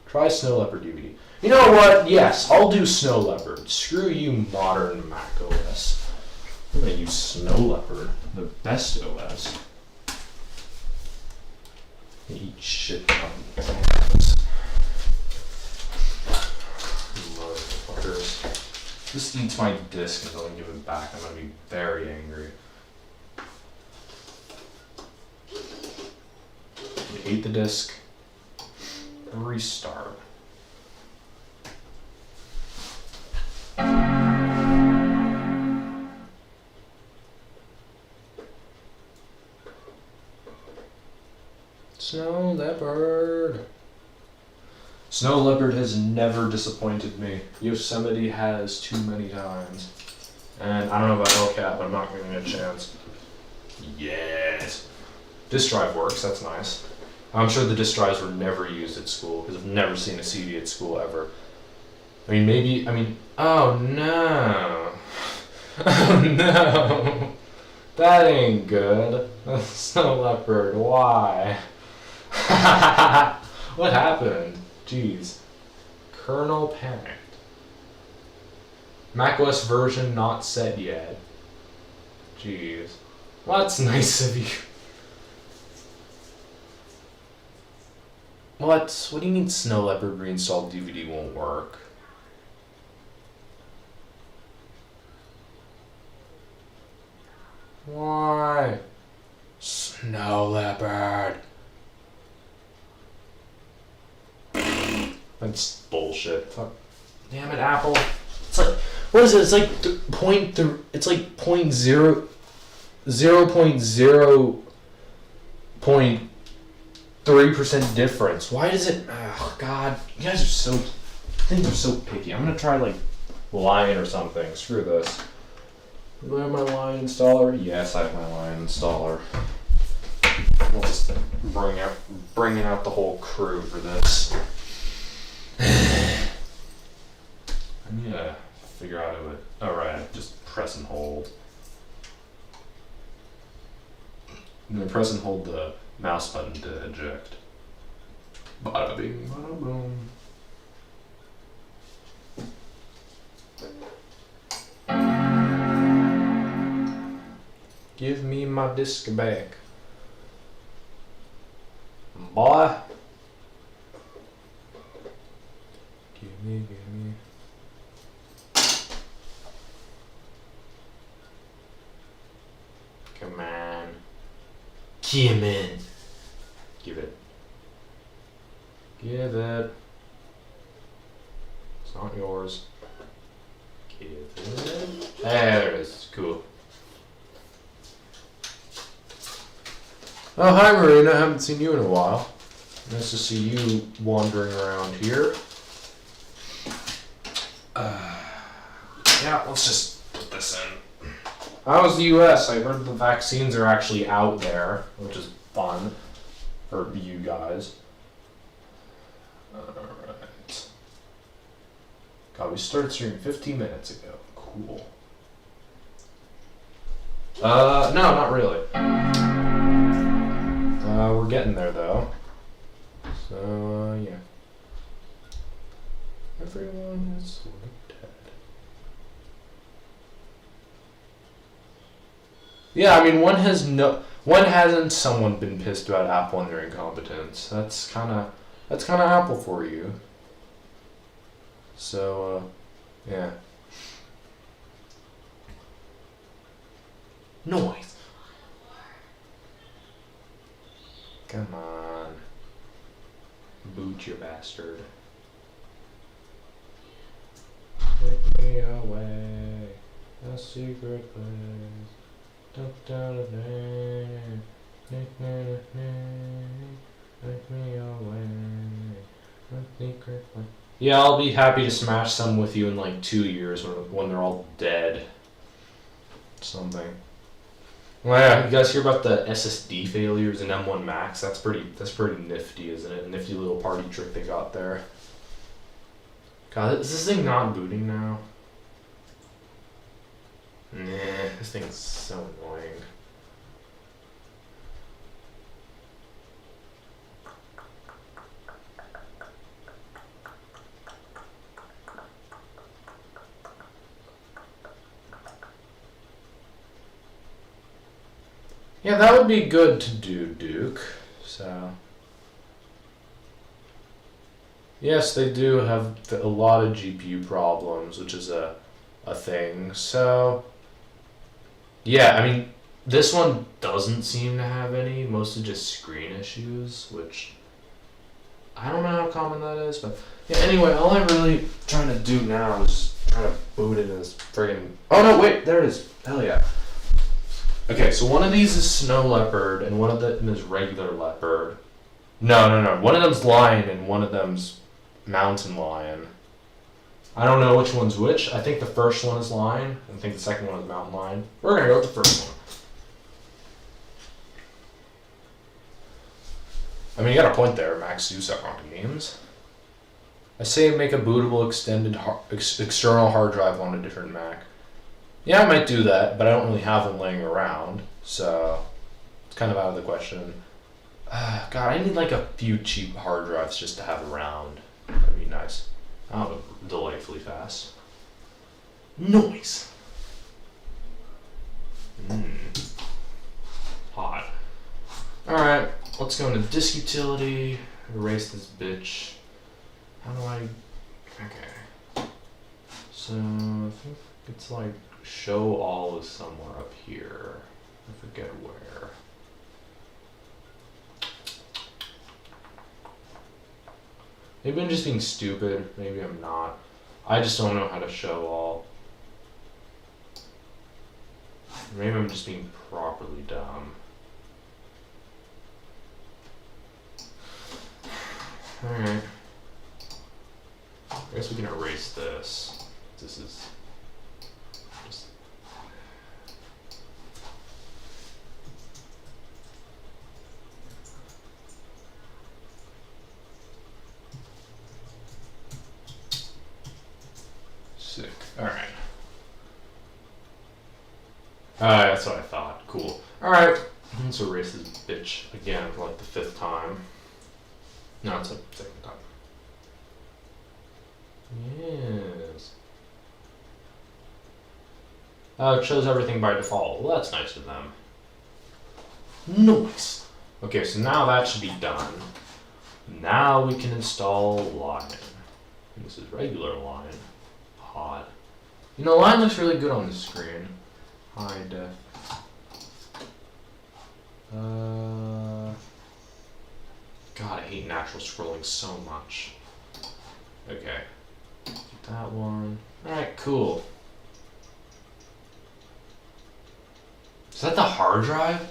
Try Snow Leopard DVD. You know what? Yes, I'll do Snow Leopard. Screw you, modern Mac OS. I'm going to use Snow Leopard, the best OS. Eat shit. Motherfuckers. This eats my disc and doesn't give it back. I'm gonna be very angry. Ate the disc. Restart. Snow Leopard. Snow Leopard has never disappointed me. Yosemite has too many times. And I don't know about LCAP, but I'm not giving it a chance. Yes. Disk drive works, that's nice. I'm sure the disk drives were never used at school, because I've never seen a CD at school ever. Oh no. Oh no. That ain't good. Snow Leopard, why? What happened? Jeez. Kernel panicked. macOS version not set yet. Jeez. Well, that's nice of you. What? What do you mean Snow Leopard reinstalled DVD won't work? Why? Snow Leopard. That's bullshit. Fuck. Damn it, Apple. It's like, what is it? It's like it's like 0.3% difference. Why does it? Oh God, you guys are so. Things are so picky. I'm gonna try like Lion or something. Screw this. Do I have my Lion installer? Yes, I have my Lion installer. We'll just bring out the whole crew for this. I need to figure out how to. Oh right, just press and hold. And then press and hold the mouse button to eject. Bada bing, bada boom. Give me my disc back, boy. Give me. Come on. Come in. Give it. Give it. It's not yours. Give it. There it is. Cool. Oh, hi Marina. I haven't seen you in a while. Nice to see you wandering around here. Yeah, let's just put this in. How's the US? I heard the vaccines are actually out there, which is fun for you guys. Alright. God, we started streaming 15 minutes ago. Cool. No, not really. We're getting there though. So, yeah. Everyone is sort of dead. Yeah, I mean, when hasn't someone been pissed about Apple and their incompetence? That's kind of Apple for you. So, yeah. Noise. Come on. Boot, you bastard. Take me away. A secret place. Take me away. A secret place. Yeah, I'll be happy to smash some with you in like 2 years when they're all dead. Something. Well, yeah, you guys hear about the SSD failures in M1 Max? That's pretty nifty, isn't it? Nifty little party trick they got there. God, is this thing not booting now? Nah, this thing's so annoying. Yeah, that would be good to do, Duke. So, yes, they do have a lot of GPU problems, which is a thing. So, yeah, I mean, this one doesn't seem to have any, mostly just screen issues, which I don't know how common that is, but yeah, anyway, all I'm really trying to do now is try to boot it as friggin'. Oh no, wait, there it is. Hell yeah. Okay, so one of these is snow leopard and one of them is regular leopard. No. One of them's lion and one of them's mountain lion. I don't know which one's which. I think the first one is lion. I think the second one is mountain lion. We're gonna go with the first one. I mean, you got a point there, Max do suck on games. I say make a bootable external hard drive on a different Mac. Yeah, I might do that, but I don't really have them laying around, so it's kind of out of the question. God, I need like a few cheap hard drives just to have around. That'd be nice. Oh, delightfully fast. Noise. Hot. Alright, let's go into disk utility. Erase this bitch. How do I... Okay. So, I think it's like show all is somewhere up here. I forget where. Maybe I'm just being stupid. Maybe I'm not. I just don't know how to show all. Maybe I'm just being properly dumb. Alright. I guess we can erase this. This is just... Sick. Alright. That's what I thought. Cool. Alright. Let's erase this bitch again for like the 5th time. No, it's the 2nd time. Yes. Oh, it shows everything by default. Well, that's nice of them. Nice. Okay, so now that should be done. Now we can install Lion. This is regular Lion. Hot. You know, Lion looks really good on the screen. High def. God, I hate natural scrolling so much. Okay. That one. Alright, cool. Is that the hard drive?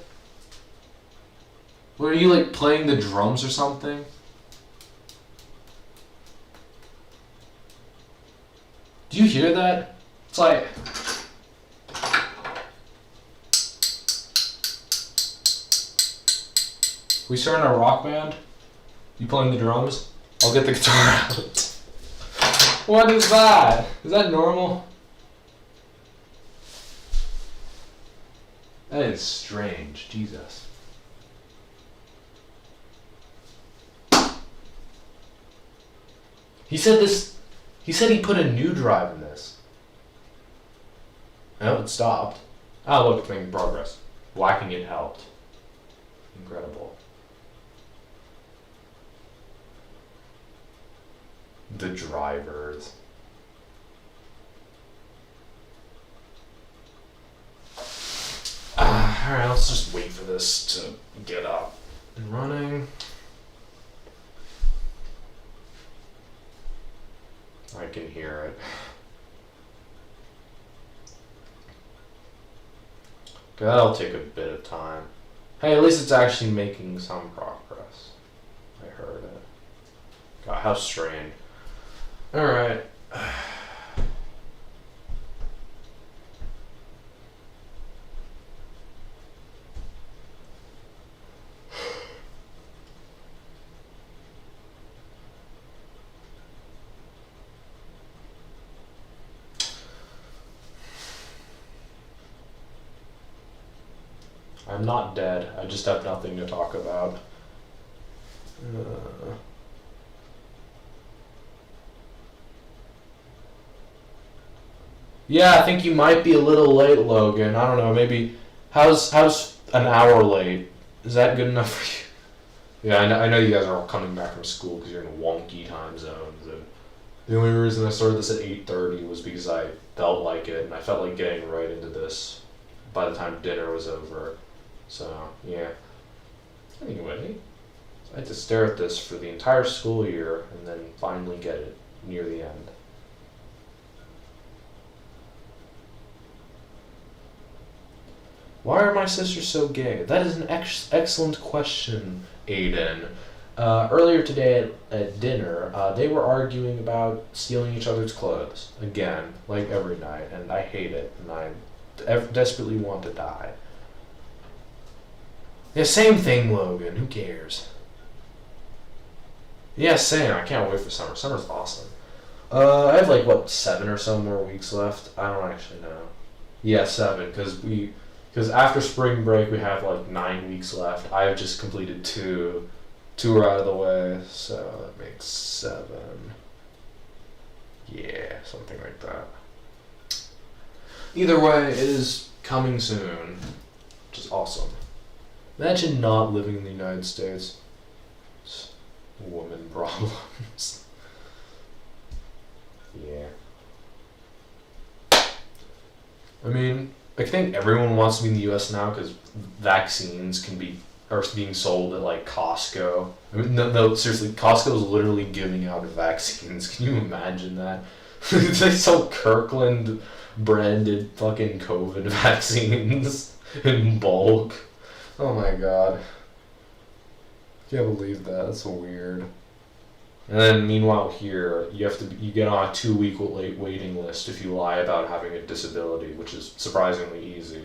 Were you like playing the drums or something? Do you hear that? It's like... We starting a rock band? You playing the drums? I'll get the guitar out. What is that? Is that normal? That is strange. Jesus. He said he put a new drive in this. Oh, it stopped. Oh, look, it's making progress. Whacking it helped. Incredible. The drivers. Alright, let's just wait for this to get up and running. I can hear it. Okay, that'll take a bit of time. Hey, at least it's actually making some progress. I heard it. God, how strange. Alright. I'm not dead. I just have nothing to talk about. Yeah, I think you might be a little late, Logan. I don't know. Maybe how's an hour late? Is that good enough for you? Yeah, I know you guys are all coming back from school because you're in wonky time zones. And the only reason I started this at 8:30 was because I felt like it, and I felt like getting right into this by the time dinner was over. So, yeah. Anyway, I had to stare at this for the entire school year and then finally get it near the end. Why are my sisters so gay? That is an excellent question, Aiden. Earlier today at dinner, they were arguing about stealing each other's clothes. Again, like every night, and I hate it, and I desperately want to die. Yeah, same thing, Logan. Who cares? Yeah, same. I can't wait for summer. Summer's awesome. I have like, 7 or so more weeks left? I don't actually know. Yeah, 7, because after spring break we have like 9 weeks left. I have just completed 2. 2 are out of the way, so that makes 7. Yeah, something like that. Either way, it is coming soon, which is awesome. Imagine not living in the United States. It's woman problems. Yeah. I mean, I think everyone wants to be in the US now because vaccines are being sold at like Costco. I mean, no, seriously, Costco is literally giving out vaccines. Can you imagine that? They sell Kirkland branded fucking COVID vaccines in bulk. Oh my god. Can't believe that. That's so weird. And then meanwhile here, you get on a 2-week waiting list if you lie about having a disability, which is surprisingly easy.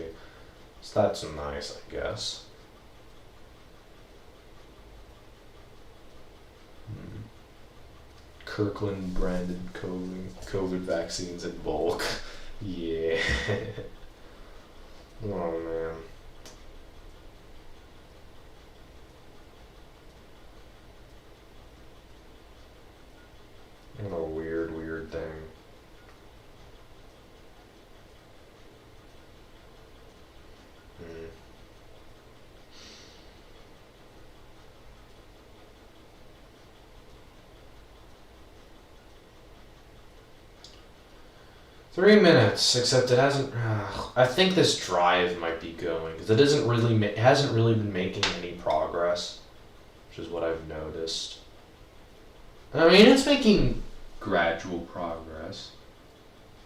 So that's nice, I guess. Kirkland branded COVID vaccines in bulk. Yeah. Oh man. What a weird thing. 3 minutes, except it hasn't. I think this drive might be going because it hasn't really been making any progress, which is what I've noticed. I mean, it's making gradual progress.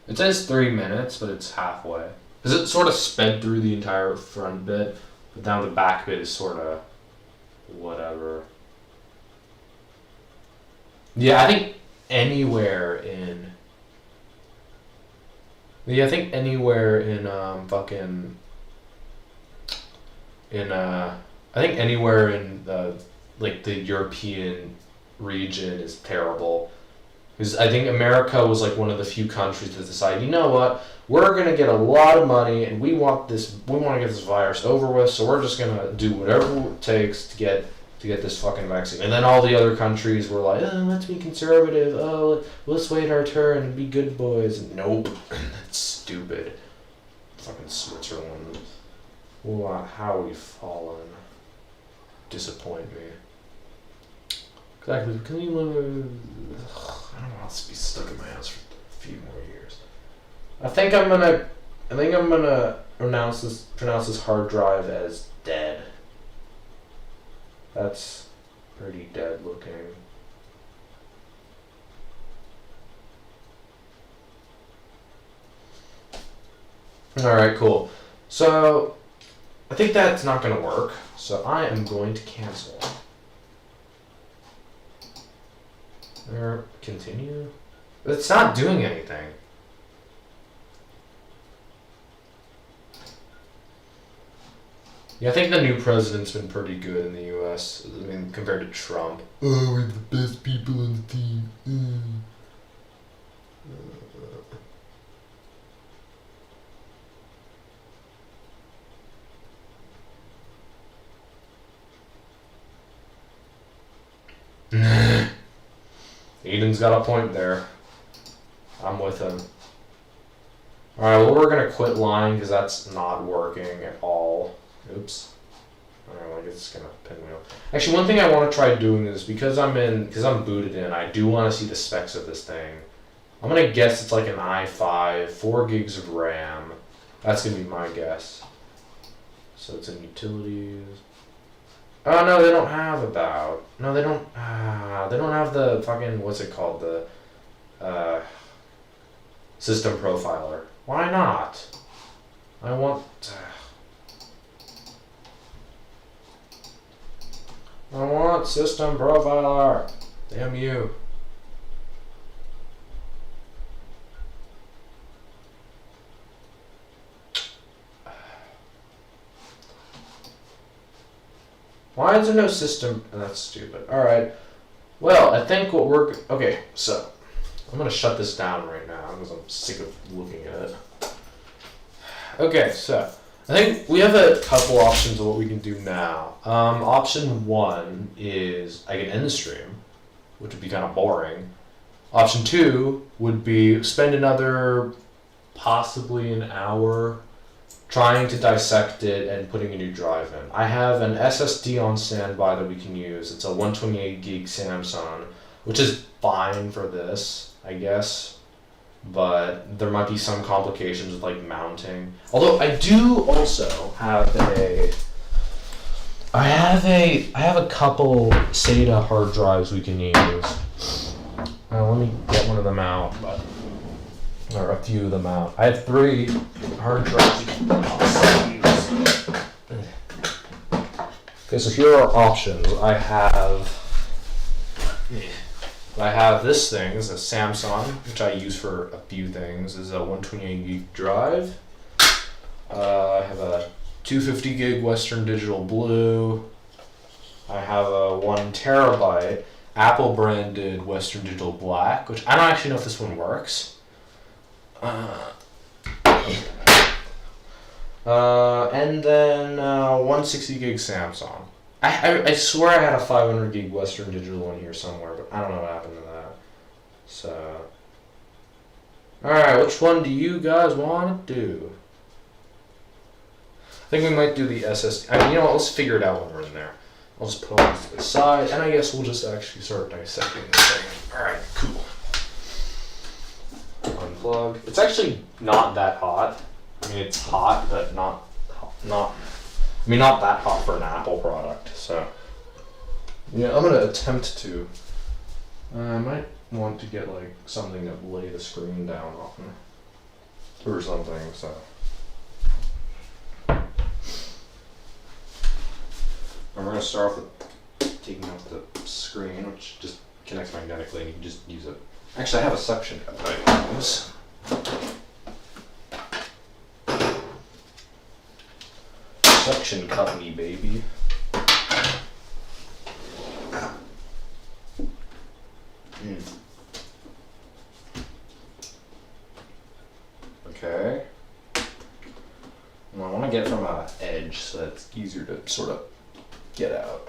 It says 3 minutes, but it's halfway. Because it sort of sped through the entire front bit, but now the back bit is sort of whatever. Yeah, I think anywhere in like the European region is terrible. Because I think America was like one of the few countries that decided, you know what, we're gonna get a lot of money and we want to get this virus over with, so we're just gonna do whatever it takes to get this fucking vaccine. And then all the other countries were like, oh, let's be conservative, oh, let's wait our turn and be good boys. Nope. That's stupid. Fucking Switzerland. Wow, how we've fallen. Disappoint me. Exactly. Can you live? I don't want to be stuck in my house for a few more years. I think I'm gonna pronounce this hard drive as dead. That's pretty dead looking. Alright, cool. So, I think that's not going to work, so I am going to cancel. Or continue? It's not doing anything. Yeah, I think the new president's been pretty good in the US. I mean, compared to Trump. Oh, we're the best people on the team. Aiden's got a point there. I'm with him. Alright, well, we're gonna quit lying because that's not working at all. Oops. Alright, it's gonna pinwheel. Actually, one thing I want to try doing is because I'm booted in, I do want to see the specs of this thing. I'm gonna guess it's like an i5, 4 gigs of RAM. That's gonna be my guess. So it's in utilities. Oh no, they don't have about. No, they don't. They don't have the fucking, what's it called, the system profiler. Why not? I want. I want system profiler. Damn you. Why is there no system? That's stupid. Alright. Well, I think what we're... Okay, so. I'm going to shut this down right now because I'm sick of looking at it. Okay, so. I think we have a couple options of what we can do now. Option 1 is I can end the stream, which would be kind of boring. Option 2 would be spend another possibly an hour trying to dissect it and putting a new drive in. I have an SSD on standby that we can use. It's a 128 gig Samsung, which is fine for this, I guess. But there might be some complications with like mounting. Although I do also have I have a couple SATA hard drives we can use. Let me get one of them out, or a few of them out. I have 3 hard drives you can possibly use. Okay, so here are options. I have this thing, it's a Samsung, which I use for a few things. This is a 128 gig drive. I have a 250 gig Western Digital Blue. I have a 1 terabyte Apple branded Western Digital Black, which I don't actually know if this one works. And then 160 gig Samsung. I swear I had a 500 gig Western Digital one here somewhere, but I don't know what happened to that. So, alright, which one do you guys want to do? I think we might do the SSD. I mean, you know what, let's figure it out when we're in there. I'll just put all this to the side, and I guess we'll just actually start dissecting this thing. Alright, cool. Unplug. It's actually not that hot. I mean, it's hot, but not that hot for an Apple product. So, yeah, I'm gonna attempt to. I might want to get like something to lay the screen down on, or something. So, and we're gonna start off with taking out the screen, which just connects magnetically, and you can just use it. Actually, I have a suction cup that I can use. Suction cup me, baby. Okay. Well, I want to get it from an edge so that it's easier to sort of get out.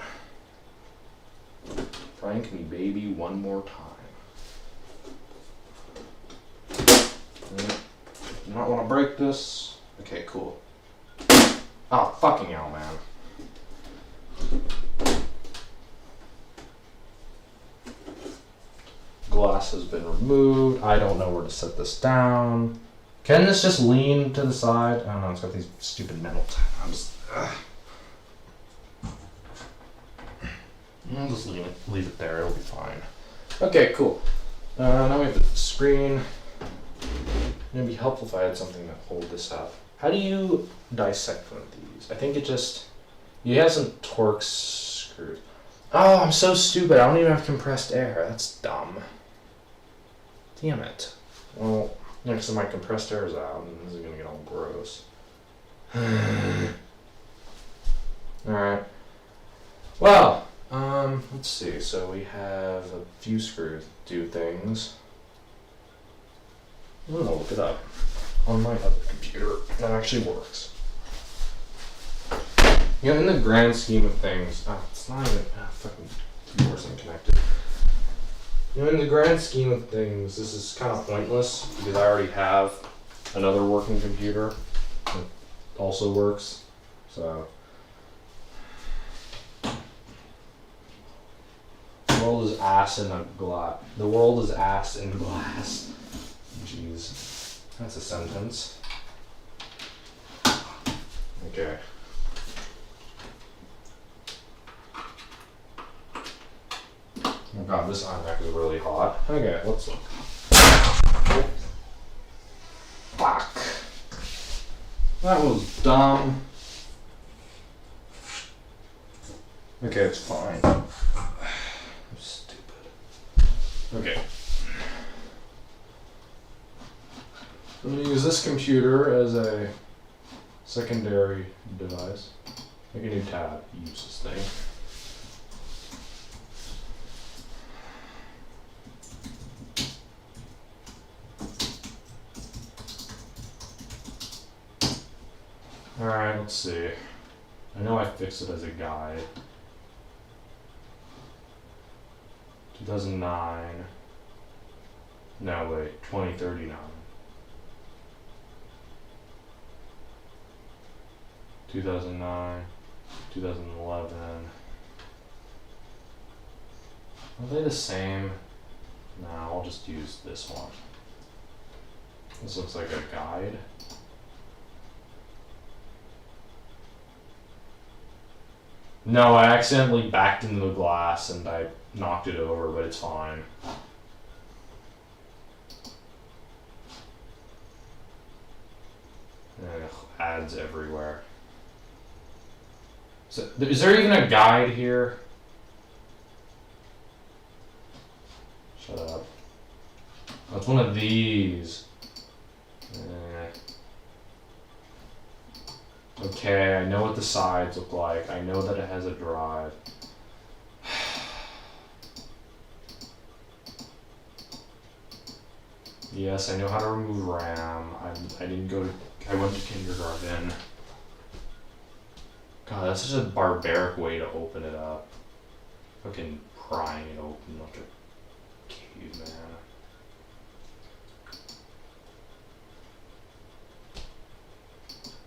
Prank me, baby, one more time. You not want to break this? Okay, cool. Oh, fucking hell, man. Glass has been removed. I don't know where to set this down. Can this just lean to the side? I don't know, it's got these stupid metal tabs. I'll just leave it there, it'll be fine. Okay, cool. Now we have the screen. It'd be helpful if I had something to hold this up. How do you dissect one of these? I think it just... You have some Torx screws. Oh, I'm so stupid. I don't even have compressed air. That's dumb. Damn it. Well, next time my compressed air is out, and this is gonna get all gross. Alright. Well, let's see. So we have a few screws to do things. I'm gonna look it up on my other computer. That actually works. You know, in the grand scheme of things, it's not even fucking keyboards unconnected. You know, in the grand scheme of things, this is kind of pointless because I already have another working computer that also works. So, the world is ass in a glass. The world is ass in glass. Jeez, that's a sentence. Okay. Oh god, this iMac is really hot. Okay, let's look. Fuck. That was dumb. Okay, it's fine. I'm stupid. Okay. I'm going to use this computer as a secondary device. Make a new tab. Use this thing. Alright, let's see. I know I fixed it as a guide. 2009. No, wait, 2039. 2009, 2011. Are they the same? No, I'll just use this one. This looks like a guide. No, I accidentally backed into the glass and I knocked it over, but it's fine. Ugh, ads everywhere. So, is there even a guide here? Shut up. Oh, it's one of these. Okay, I know what the sides look like. I know that it has a drive. Yes, I know how to remove RAM. I didn't go to... I went to kindergarten. God, that's such a barbaric way to open it up. Fucking prying it open like a caveman.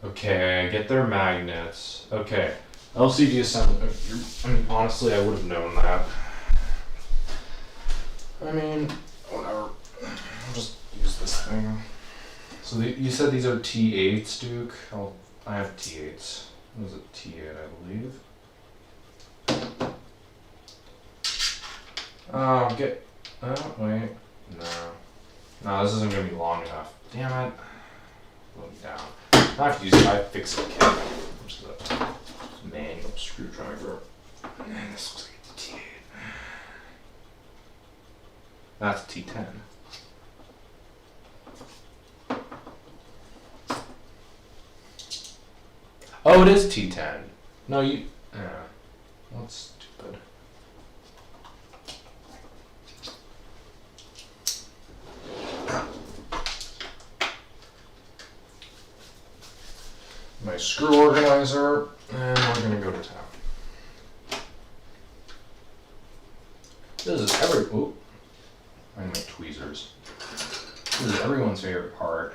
Okay, I get their magnets. Okay, LCD assembly. I mean, honestly, I would have known that. I mean, whatever. I'll just use this thing. So you said these are T8s, Duke? I have T8s. What is it? T8, I believe. Oh, wait. No, this isn't going to be long enough. Damn it. Let me down. I have to use I fix it kit, which is a manual screwdriver. And this looks like a T8. That's a T10. Oh, it is T10. No, you. That's stupid. My screw organizer, and we're gonna go to town. This is I need my tweezers. This is everyone's favorite part.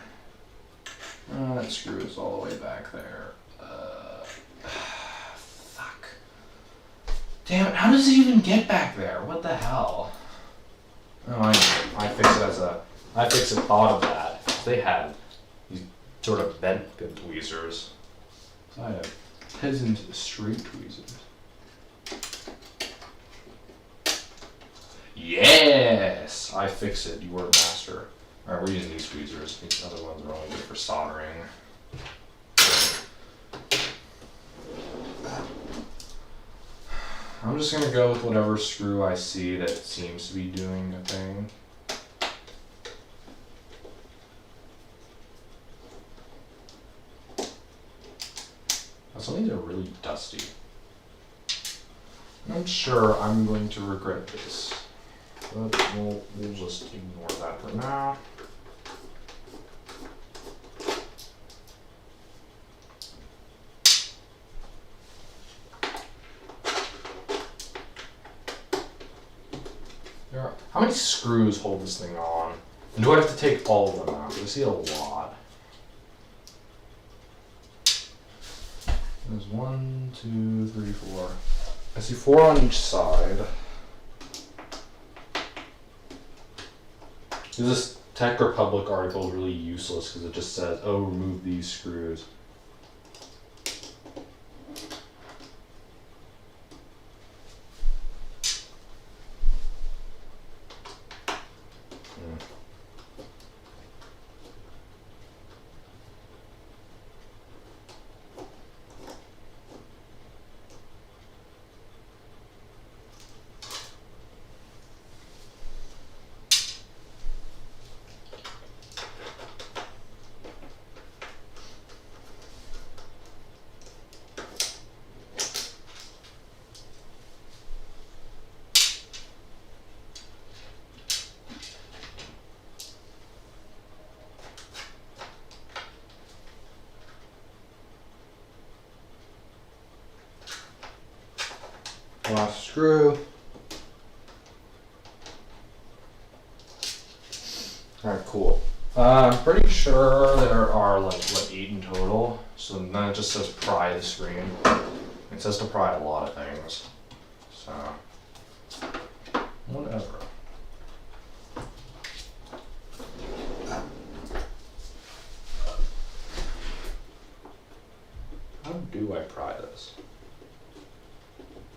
That screw is all the way back there. Fuck. Damn it, how does it even get back there? What the hell? Oh, I fix it I fix it out of that. They had Sort of bent good tweezers. I have peasant straight tweezers. Yes! I fix it. You were a master. Alright, we're using these tweezers. These other ones are only good for soldering. I'm just gonna go with whatever screw I see that seems to be doing a thing. Some of these are really dusty. I'm sure I'm going to regret this. But we'll just ignore that for now. How many screws hold this thing on? And do I have to take all of them out? I see a lot. There's 1, 2, 3, 4. I see 4 on each side. This Tech Republic article is really useless because it just says, oh, remove these screws. Last screw. Alright, cool. I'm pretty sure there are like, what, 8 in total. So then it just says pry the screen. It says to pry a lot of things. So, whatever. How do I pry this?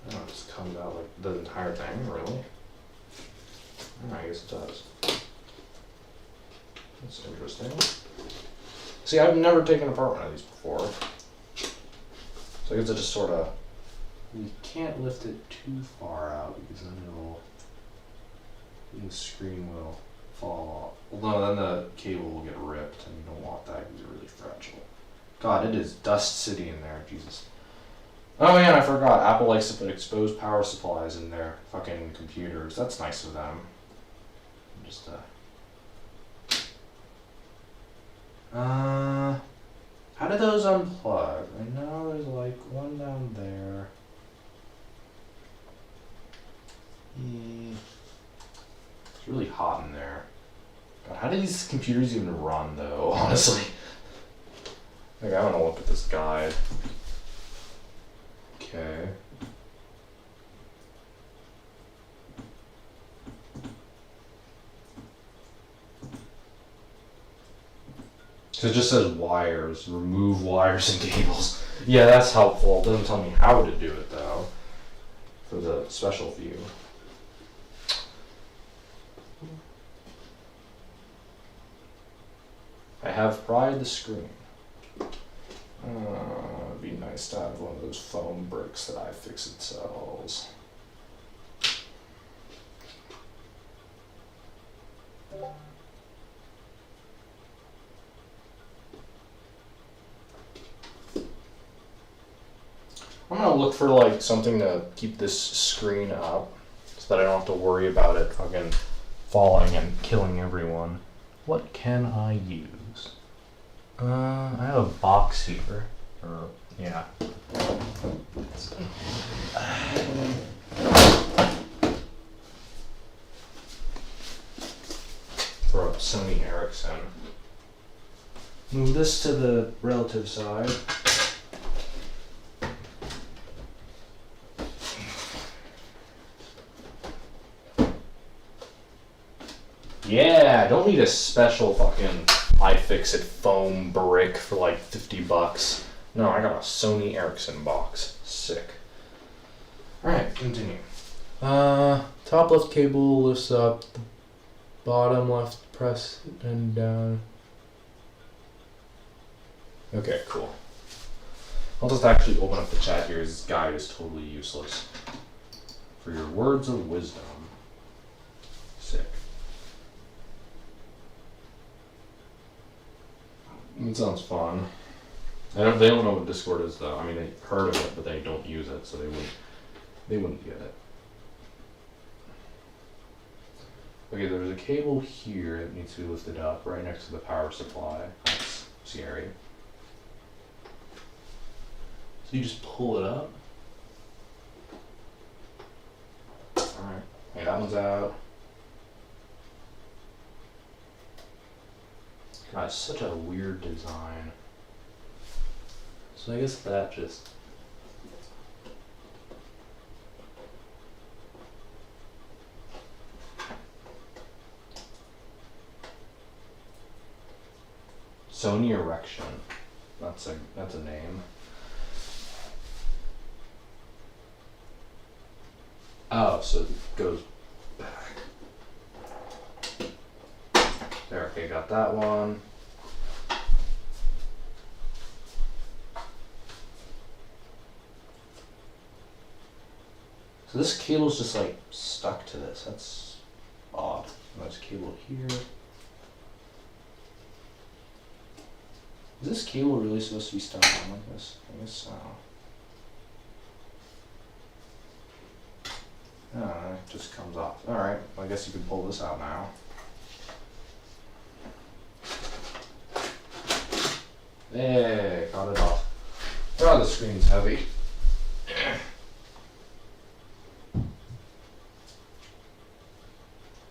Oh, it just comes out like the entire thing, really? Oh, I guess it does. That's interesting. See, I've never taken apart one of these before. So I guess it just sort of... You can't lift it too far out because then the screen will fall off. Although then the cable will get ripped and you don't want that because it's really fragile. God, it is dust city in there, Jesus. Oh yeah, and I forgot. Apple likes to put exposed power supplies in their fucking computers. That's nice of them. Just how do those unplug? I know there's like one down there. It's really hot in there. God, how do these computers even run though, honestly? Like, I want to look at this guide. Okay. So it just says wires, remove wires and cables. Yeah, that's helpful. It doesn't tell me how to do it though, for the special view. I have pried the screen. It'd be nice to have one of those foam bricks that iFixit sells. I'm gonna look for like something to keep this screen up so that I don't have to worry about it fucking falling and killing everyone. What can I use? I have a box here. Yeah. For a Sony Ericsson. Move this to the relative side. Yeah, I don't need a special fucking iFixit foam brick for like $50. No, I got a Sony Ericsson box. Sick. Alright, continue. Top left cable lifts up, the bottom left press and down. Okay, cool. I'll just actually open up the chat here. This guide is totally useless. For your words of wisdom. Sick. It sounds fun. They don't know what Discord is though. I mean, they heard of it, but they don't use it, so they wouldn't get it. Okay, there's a cable here that needs to be lifted up right next to the power supply. That's scary. So you just pull it up. Alright. Okay, that one's out. God, it's such a weird design. So I guess that just... Sony Erection. That's a name. Oh, so it goes back. There, okay, got that one. So this cable's just like stuck to this. That's odd. There's a cable here. Is this cable really supposed to be stuck on like this? I guess so. Oh, it just comes off. Alright, well, I guess you can pull this out now. Hey, got it off. Oh, the screen's heavy.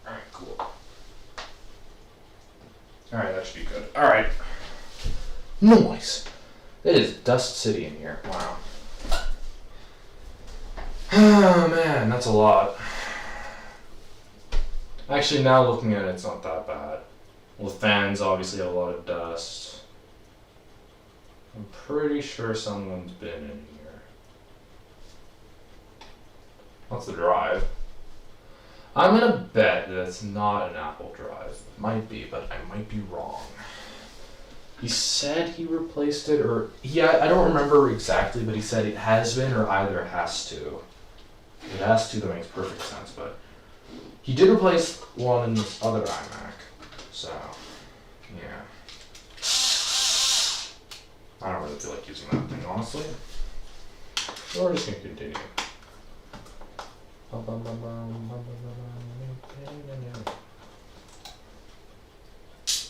Alright, cool. Alright, that should be good. Alright. Noise. It is Dust City in here. Wow. Oh man, that's a lot. Actually, now looking at it, it's not that bad. Well, the fans obviously have a lot of dust. I'm pretty sure someone's been in here. What's the drive? I'm gonna bet that it's not an Apple drive. It might be, but I might be wrong. He said he replaced it, or I don't remember exactly, but he said it has been or either has to. It has to, that makes perfect sense, but he did replace one in this other iMac, so yeah. I don't really feel like using that thing, honestly. So we're just gonna continue.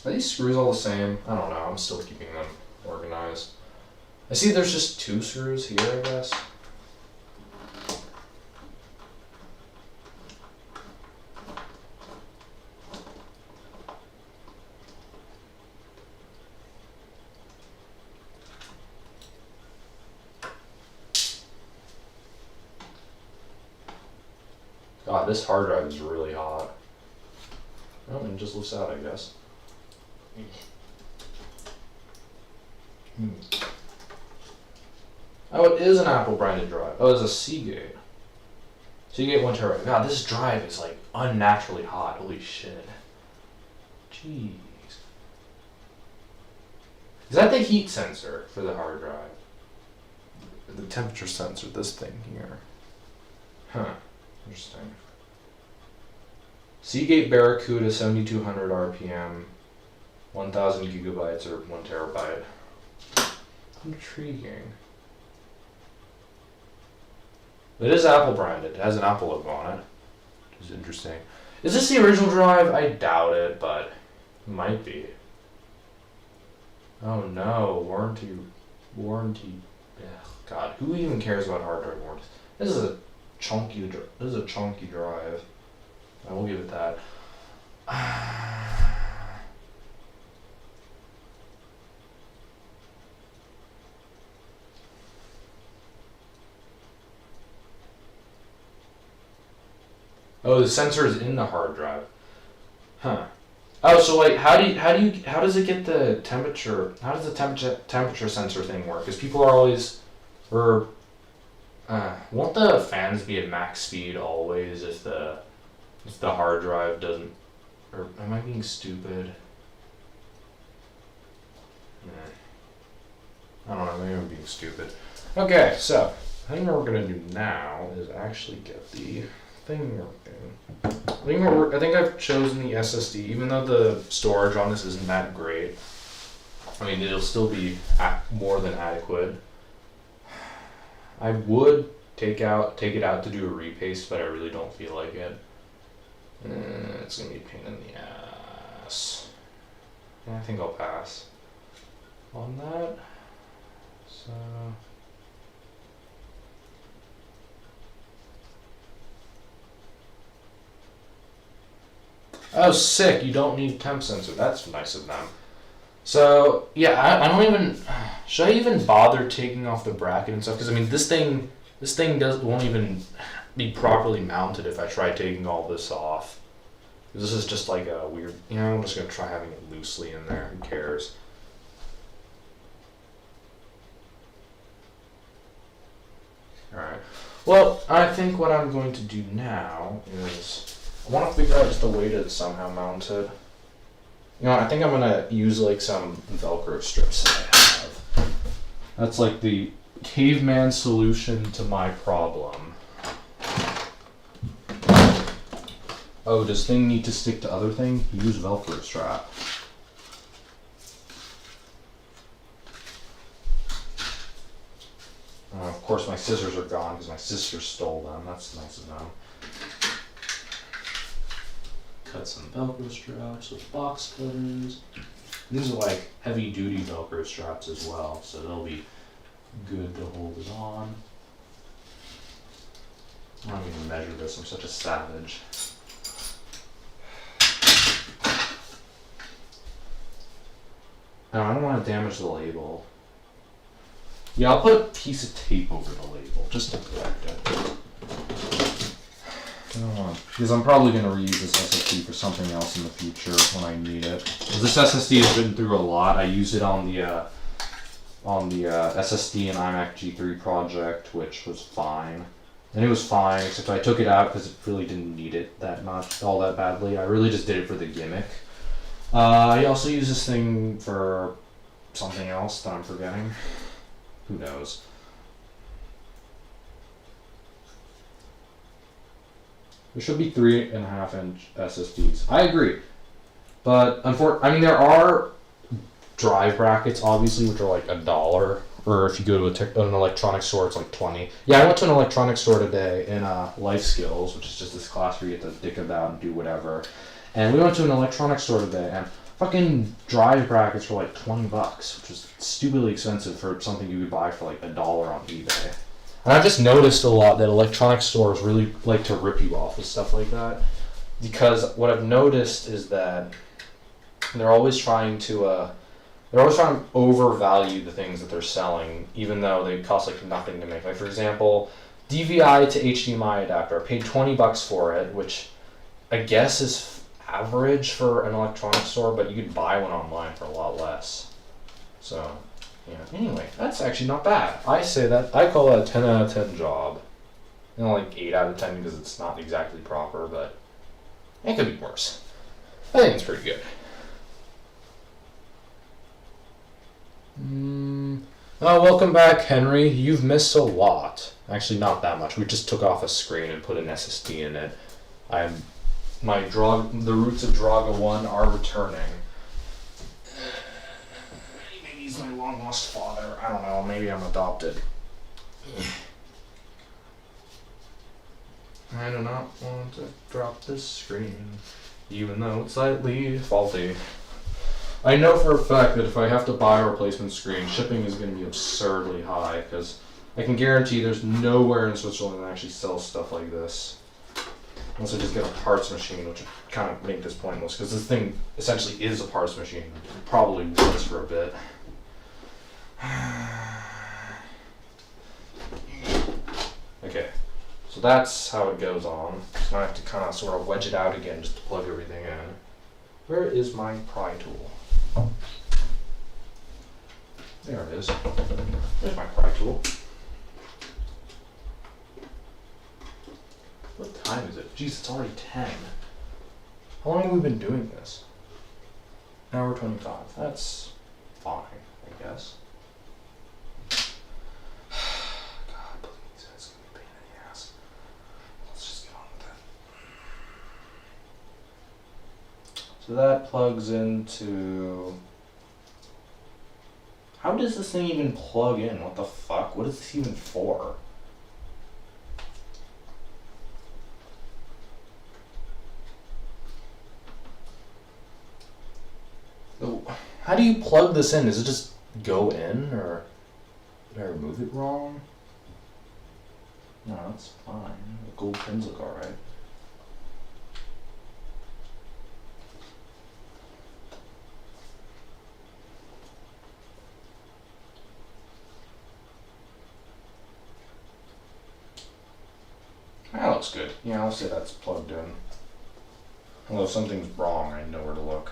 Are these screws all the same? I don't know, I'm still keeping them organized. I see there's just 2 screws here, I guess. God, this hard drive is really hot. Oh, and it just lifts out, I guess. Oh, it is an Apple branded drive. Oh, it's a Seagate. Seagate 1 terabyte. God, this drive is like unnaturally hot. Holy shit. Jeez. Is that the heat sensor for the hard drive? The temperature sensor, this thing here. Huh. Interesting. Seagate Barracuda 7200 RPM, 1000 gigabytes or 1 terabyte. Intriguing. It is Apple branded. It has an Apple logo on it. Which is interesting. Is this the original drive? I doubt it, but it might be. Oh no, warranty. Ugh, God, who even cares about hard drive warranties? This is a chunky drive. I will give it that. Oh, the sensor is in the hard drive. Huh. Oh, so like, how does it get the temperature? How does the temperature sensor thing work? Because people are always, or, won't the fans be at max speed always if the hard drive doesn't? Or am I being stupid? I don't know. Maybe I'm being stupid. Okay, so I think what we're gonna do now is actually get the thing working. I think I've chosen the SSD, even though the storage on this isn't that great. I mean, it'll still be more than adequate. I would take it out to do a repaste, but I really don't feel like it. It's gonna be a pain in the ass. Yeah, I think I'll pass on that. So. Oh, sick, you don't need temp sensor. That's nice of them. So, yeah, I don't even... Should I even bother taking off the bracket and stuff? Because, I mean, this thing won't even be properly mounted if I try taking all this off. This is just like a weird... You know, I'm just going to try having it loosely in there. Who cares? Alright. Well, I think what I'm going to do now is... I want to figure out just a way to somehow mount it. You know, I think I'm going to use like some Velcro strips that I have. That's like the caveman solution to my problem. Oh, does thing need to stick to other thing? Use Velcro strap. Of course my scissors are gone because my sister stole them. That's nice of them. Cut some Velcro straps with box cutters. These are like heavy duty Velcro straps as well, so they'll be good to hold it on. I don't even measure this, I'm such a savage. No, I don't want to damage the label. Yeah, I'll put a piece of tape over the label just to protect it. Because I'm probably going to reuse this SSD for something else in the future when I need it. Because this SSD has been through a lot. I used it on the SSD and iMac G3 project, which was fine. And it was fine, except I took it out because it really didn't need it that much, all that badly. I really just did it for the gimmick. I also use this thing for something else that I'm forgetting. Who knows? There should be 3.5-inch SSDs. I agree, but I mean there are drive brackets obviously which are like $1, or if you go to an electronics store it's like 20. Yeah, I went to an electronics store today in Life Skills, which is just this class where you get to dick about and do whatever. And we went to an electronics store today and fucking drive brackets were like $20, which is stupidly expensive for something you could buy for like $1 on eBay. And I've just noticed a lot that electronics stores really like to rip you off with stuff like that. Because what I've noticed is that they're always trying to overvalue the things that they're selling, even though they cost like nothing to make. Like for example, DVI to HDMI adapter. I paid $20 for it, which I guess is average for an electronics store, but you could buy one online for a lot less. So. Yeah. Anyway, that's actually not bad. I call that a 10 out of 10 job. You know, like 8 out of 10 because it's not exactly proper, but it could be worse. I think it's pretty good. Oh, welcome back, Henry. You've missed a lot. Actually, not that much. We just took off a screen and put an SSD in it. The roots of Draga 1 are returning. He's my long lost father. I don't know. Maybe I'm adopted. I do not want to drop this screen, even though it's slightly faulty. I know for a fact that if I have to buy a replacement screen, shipping is going to be absurdly high, because I can guarantee there's nowhere in Switzerland that actually sells stuff like this. Unless I just get a parts machine, which would kind of make this pointless, because this thing essentially is a parts machine. It probably was for a bit. Okay, so that's how it goes on. So I have to kind of sort of wedge it out again just to plug everything in. Where is my pry tool? There it is. There's my pry tool. What time is it? Jeez, it's already 10. How long have we been doing this? Hour 25. That's fine, I guess. God, please, that's gonna be a pain in the ass. Let's just get on with it. So that plugs into... How does this thing even plug in? What the fuck? What is this even for? How do you plug this in? Does it just go in, or did I remove it wrong? No, that's fine. The gold pins look alright. That looks good. Yeah, I'll say that's plugged in. Although if something's wrong, I know where to look.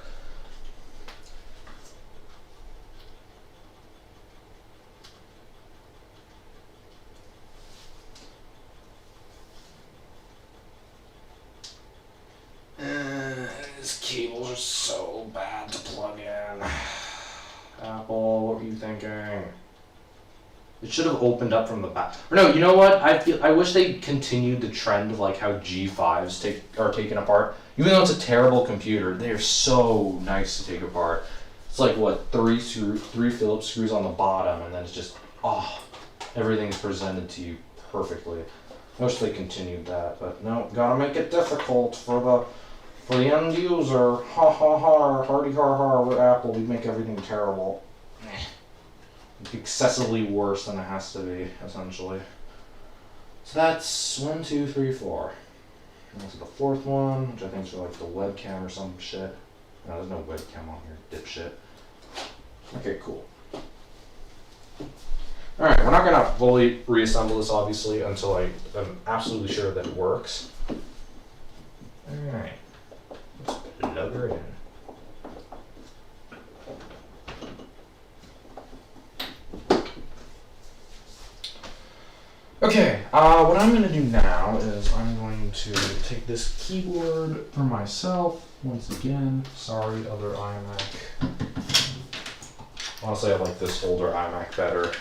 These cables are so bad to plug in. Apple, what were you thinking? It should have opened up from the back. Or no, you know what? I wish they continued the trend of like how G5s are taken apart. Even though it's a terrible computer, they are so nice to take apart. It's like what, three Phillips screws on the bottom, and then it's just everything's presented to you perfectly. I wish they continued that, but no, gotta make it difficult for the end user. Ha ha ha, hardy har har. We're Apple, we make everything terrible. Excessively worse than it has to be, essentially. So that's 1, 2, 3, 4. And that's the fourth one, which I think is for like the webcam or some shit. No, there's no webcam on here, dipshit. Okay, cool. Alright, we're not gonna fully reassemble this obviously until I'm absolutely sure that it works. Alright, let's plug her in. Okay, what I'm going to do now is I'm going to take this keyboard for myself, once again. Sorry, other iMac. Honestly, I like this older iMac better.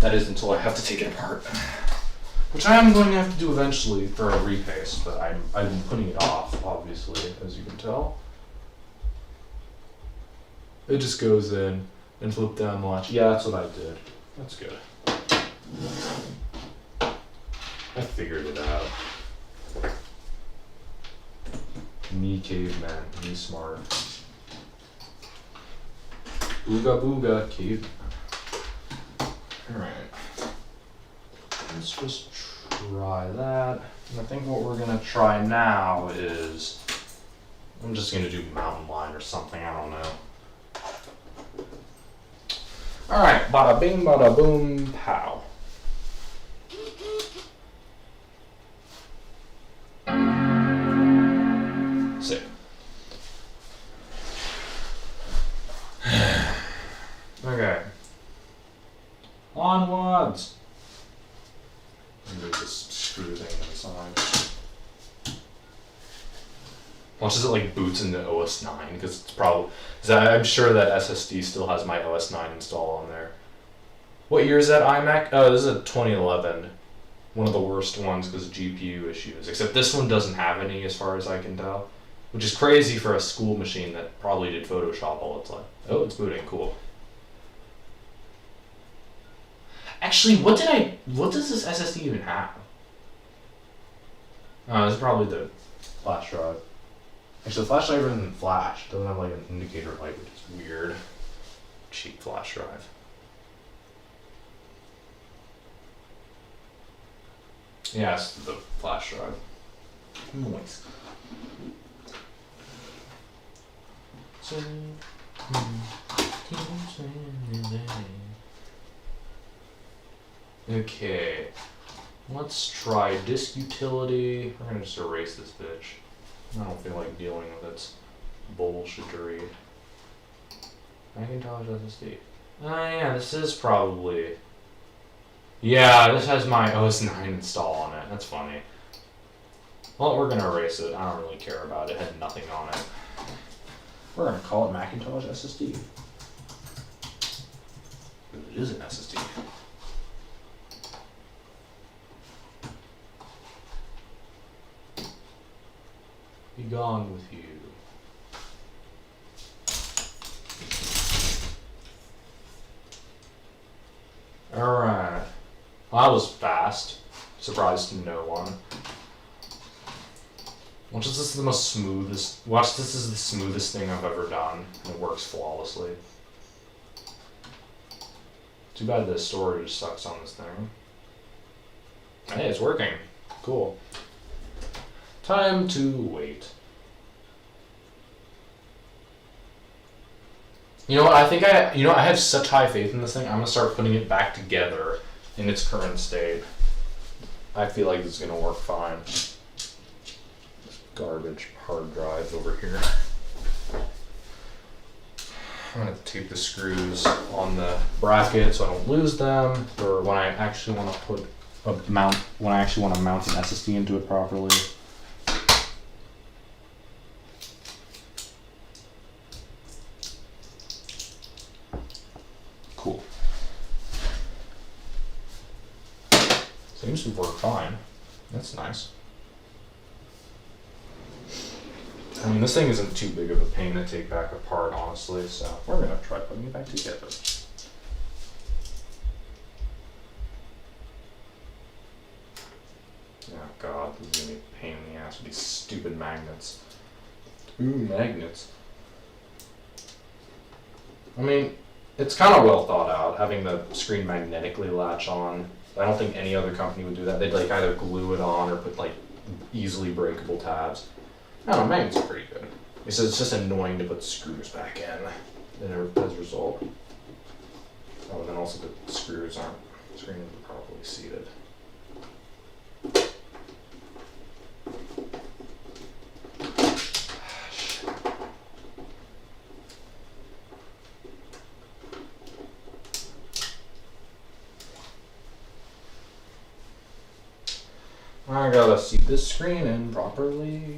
That is until I have to take it apart. Which I am going to have to do eventually for a repaste, but I've been putting it off, obviously, as you can tell. It just goes in and flip down the latch. Yeah, that's what I did. That's good. I figured it out. Me caveman, me smart. Booga booga, caveman. Alright. Let's just try that. And I think what we're gonna try now is... I'm just gonna do mountain line or something, I don't know. Alright, bada bing, bada boom, pow. Sick. Okay. Onwards. Move this screw thing inside. Watch as it like boots into OS 9 because it's probably. I'm sure that SSD still has my OS 9 install on there. What year is that iMac? Oh, this is a 2011. One of the worst ones because of GPU issues. Except this one doesn't have any as far as I can tell. Which is crazy for a school machine that probably did Photoshop all the time. Oh, it's booting. Cool. Actually, what does this SSD even have? Oh, this is probably the flash drive. Actually, the flash drive isn't flash. It doesn't have like an indicator light, which is weird. Cheap flash drive. Yeah, it's the flash drive. Nice. Okay. Let's try disk utility. We're gonna just erase this bitch. I don't feel like dealing with its bullshittery. Macintosh SSD. Oh yeah, this is probably... Yeah, this has my OS 9 install on it. That's funny. Well, we're gonna erase it. I don't really care about it. It had nothing on it. We're gonna call it Macintosh SSD. It is an SSD. Be gone with you. Alright. Well, that was fast. Surprised no one. Watch this is the most smoothest. Watch this is the smoothest thing I've ever done. And it works flawlessly. Too bad the storage sucks on this thing. Hey, it's working. Cool. Time to wait. You know what? I think I have such high faith in this thing. I'm gonna start putting it back together in its current state. I feel like it's gonna work fine. Garbage hard drive over here. I'm gonna tape the screws on the bracket so I don't lose them for when I actually want to put a mount. When I actually want to mount an SSD into it properly. Cool. Seems to work fine. That's nice. I mean, this thing isn't too big of a pain to take back apart, honestly, so we're gonna try putting it back together. Oh god, this is gonna be a pain in the ass with these stupid magnets. Ooh, magnets. I mean, it's kind of well thought out, having the screen magnetically latch on. I don't think any other company would do that. They'd like either glue it on or put like easily breakable tabs. I don't know, magnets are pretty good. It's just annoying to put screws back in as a result. Oh, and then also the screws aren't properly seated. I gotta seat this screen in properly.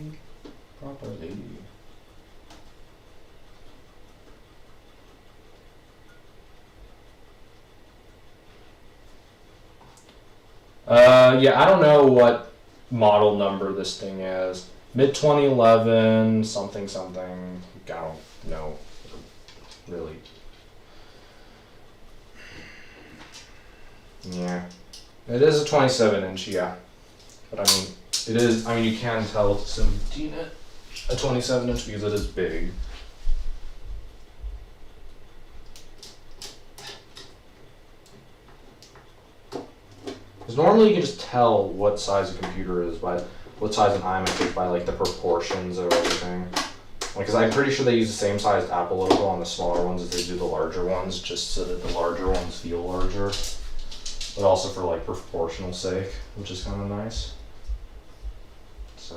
Yeah, I don't know what model number this thing is. Mid 2011, something. I don't know, really. Yeah, it is a 27-inch, yeah. But I mean, you can tell it's a 27-inch because it is big. Because normally you can just tell what size a computer is by what size an iMac is by like the proportions of everything. Because I'm pretty sure they use the same size Apple logo on the smaller ones as they do the larger ones, just so that the larger ones feel larger. But also for like proportional sake, which is kind of nice. So,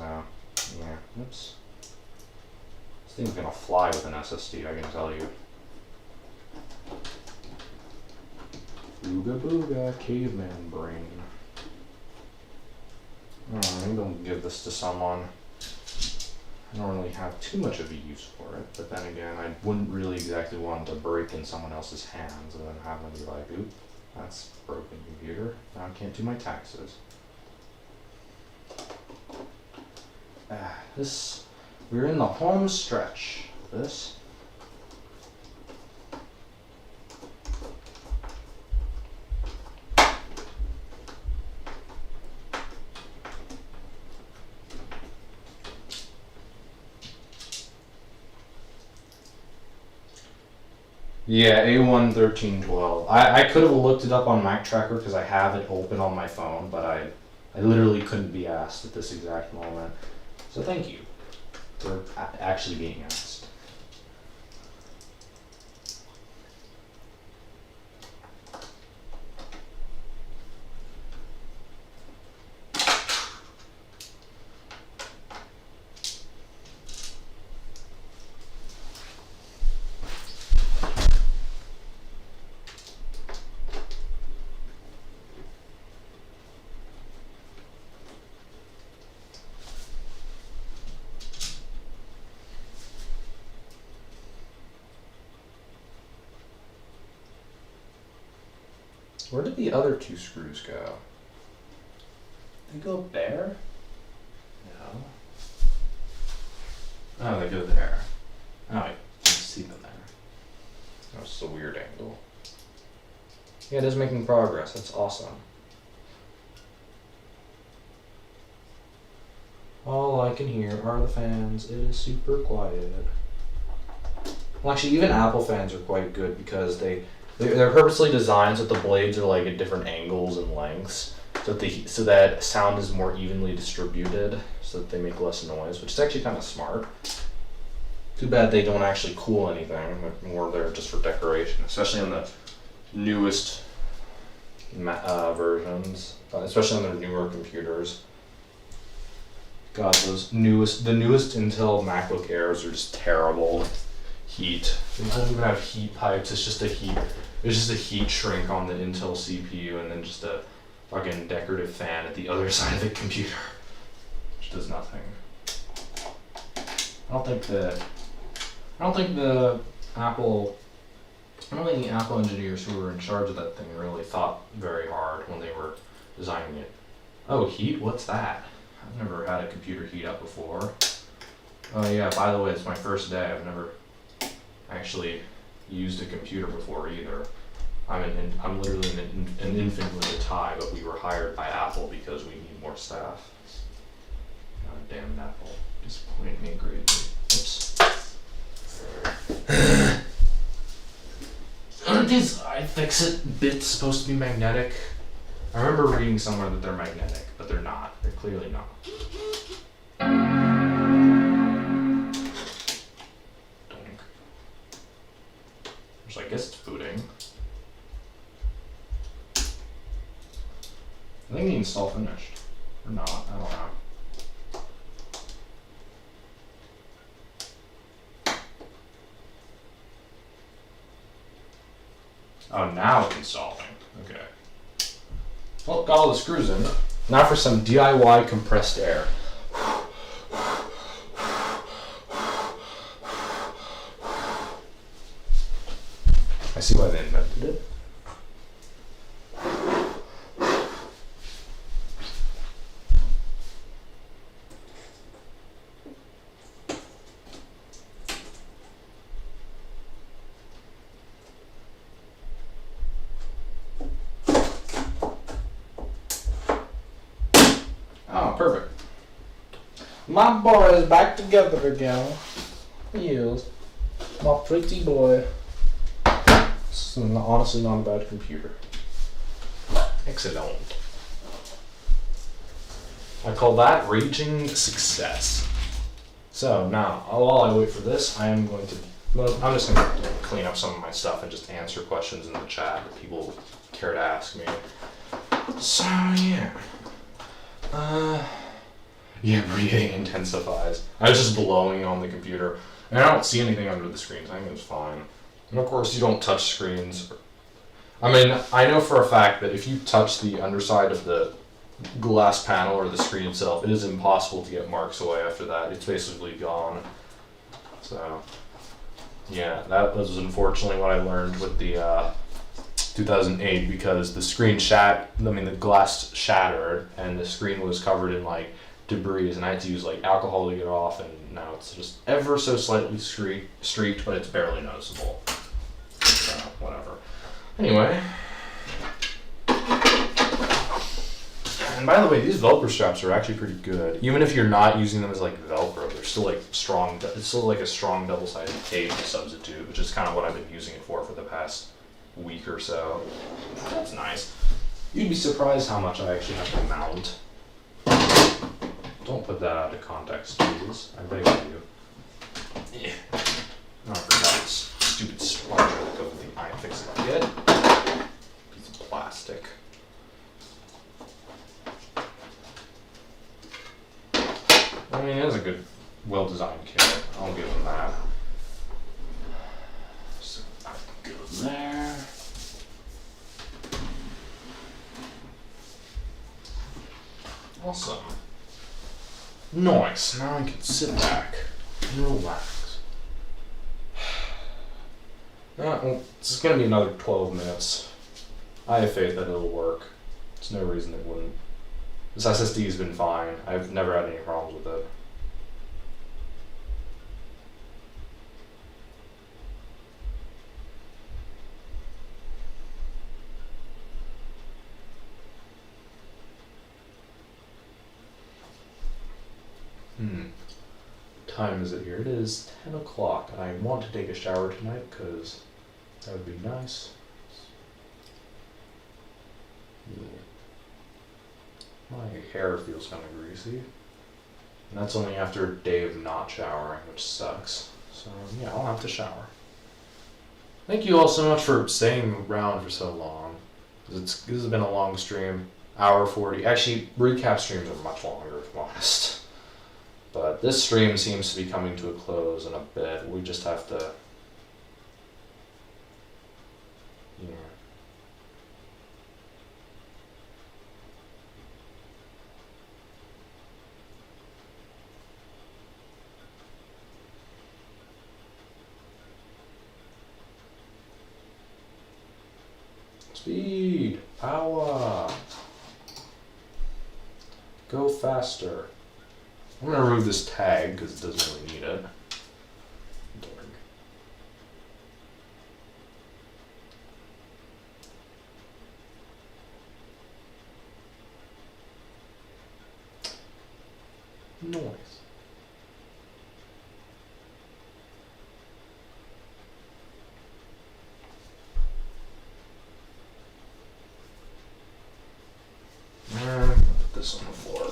yeah, oops. This thing's gonna fly with an SSD, I can tell you. Booga booga, caveman brain. I'm gonna give this to someone. I don't really have too much of a use for it, but then again, I wouldn't really exactly want to break in someone else's hands and then have them be like, oop, that's a broken computer. Now I can't do my taxes. We're in the home stretch. This. Yeah, A1-1312. I could have looked it up on Mac Tracker because I have it open on my phone, but I literally couldn't be asked at this exact moment. So thank you for actually being asked. Where did the other 2 screws go? They go there? No. Oh, they go there. Oh, I can see them there. That's a weird angle. Yeah, it is making progress. That's awesome. All I can hear are the fans. It is super quiet. Well, actually, even Apple fans are quite good because they're purposely designed so that the blades are like at different angles and lengths, so that sound is more evenly distributed, so that they make less noise, which is actually kind of smart. Too bad they don't actually cool anything. They're more there just for decoration, especially on the newest versions, especially on their newer computers. God, the newest Intel MacBook Airs are just terrible with heat. They don't even have heat pipes. It's just a heat shrink on the Intel CPU, and then just a fucking decorative fan at the other side of the computer, which does nothing. I don't think the Apple engineers who were in charge of that thing really thought very hard when they were designing it. Oh, heat? What's that? I've never had a computer heat up before. Oh yeah, by the way, it's my first day. I've never actually used a computer before either. I'm literally an infant with a tie, but we were hired by Apple because we need more staff. God damn it, Apple. Disappointed me greatly. Oops. Aren't these iFixit bits supposed to be magnetic? I remember reading somewhere that they're magnetic, but they're not. They're clearly not. Donk. Which I guess it's booting. I think the install finished. Or not, I don't know. Oh, now it's installing. Okay. Well, got all the screws in. Now for some DIY compressed air. I see why they invented it. Oh, perfect. My boy is back together again. He is. My pretty boy. This is honestly not a bad computer. Excellent. I call that raging success. So now, while I wait for this, I'm just going to clean up some of my stuff and just answer questions in the chat that people care to ask me. So yeah. Yeah, breathing intensifies. I was just blowing on the computer, and I don't see anything under the screens. I think it's fine. And of course, you don't touch screens. I mean, I know for a fact that if you touch the underside of the glass panel or the screen itself, it is impossible to get marks away after that. It's basically gone. So, yeah, that was unfortunately what I learned with the 2008, because the glass shattered and the screen was covered in like debris, and I had to use like alcohol to get it off, and now it's just ever so slightly streaked, but it's barely noticeable. So, whatever. Anyway. And by the way, these Velcro straps are actually pretty good. Even if you're not using them as like Velcro, they're still like strong. It's still like a strong double-sided tape substitute, which is kind of what I've been using it for the past week or so. That's nice. You'd be surprised how much I actually have to mount. Don't put that out of context, please. I beg of you. Yeah. Oh, I forgot this stupid sponge that goes with the iFixit kit. Piece of plastic. I mean, it is a good, well-designed kit. I'll give them that. So that goes there. Awesome. Nice. Now I can sit back and relax. Well, this is going to be another 12 minutes. I have faith that it'll work. There's no reason it wouldn't. This SSD has been fine. I've never had any problems with it. Time is it here? It is 10 o'clock, and I want to take a shower tonight because that would be nice. Yeah. My hair feels kind of greasy. And that's only after a day of not showering, which sucks. So, yeah, I'll have to shower. Thank you all so much for staying around for so long. This has been a long stream. Hour 40. Actually, recap streams are much longer, if I'm honest. But this stream seems to be coming to a close in a bit. We just have to... Yeah. Speed! Power! Go faster. I'm gonna remove this tag because it doesn't really need it. Noise. Put this on the floor.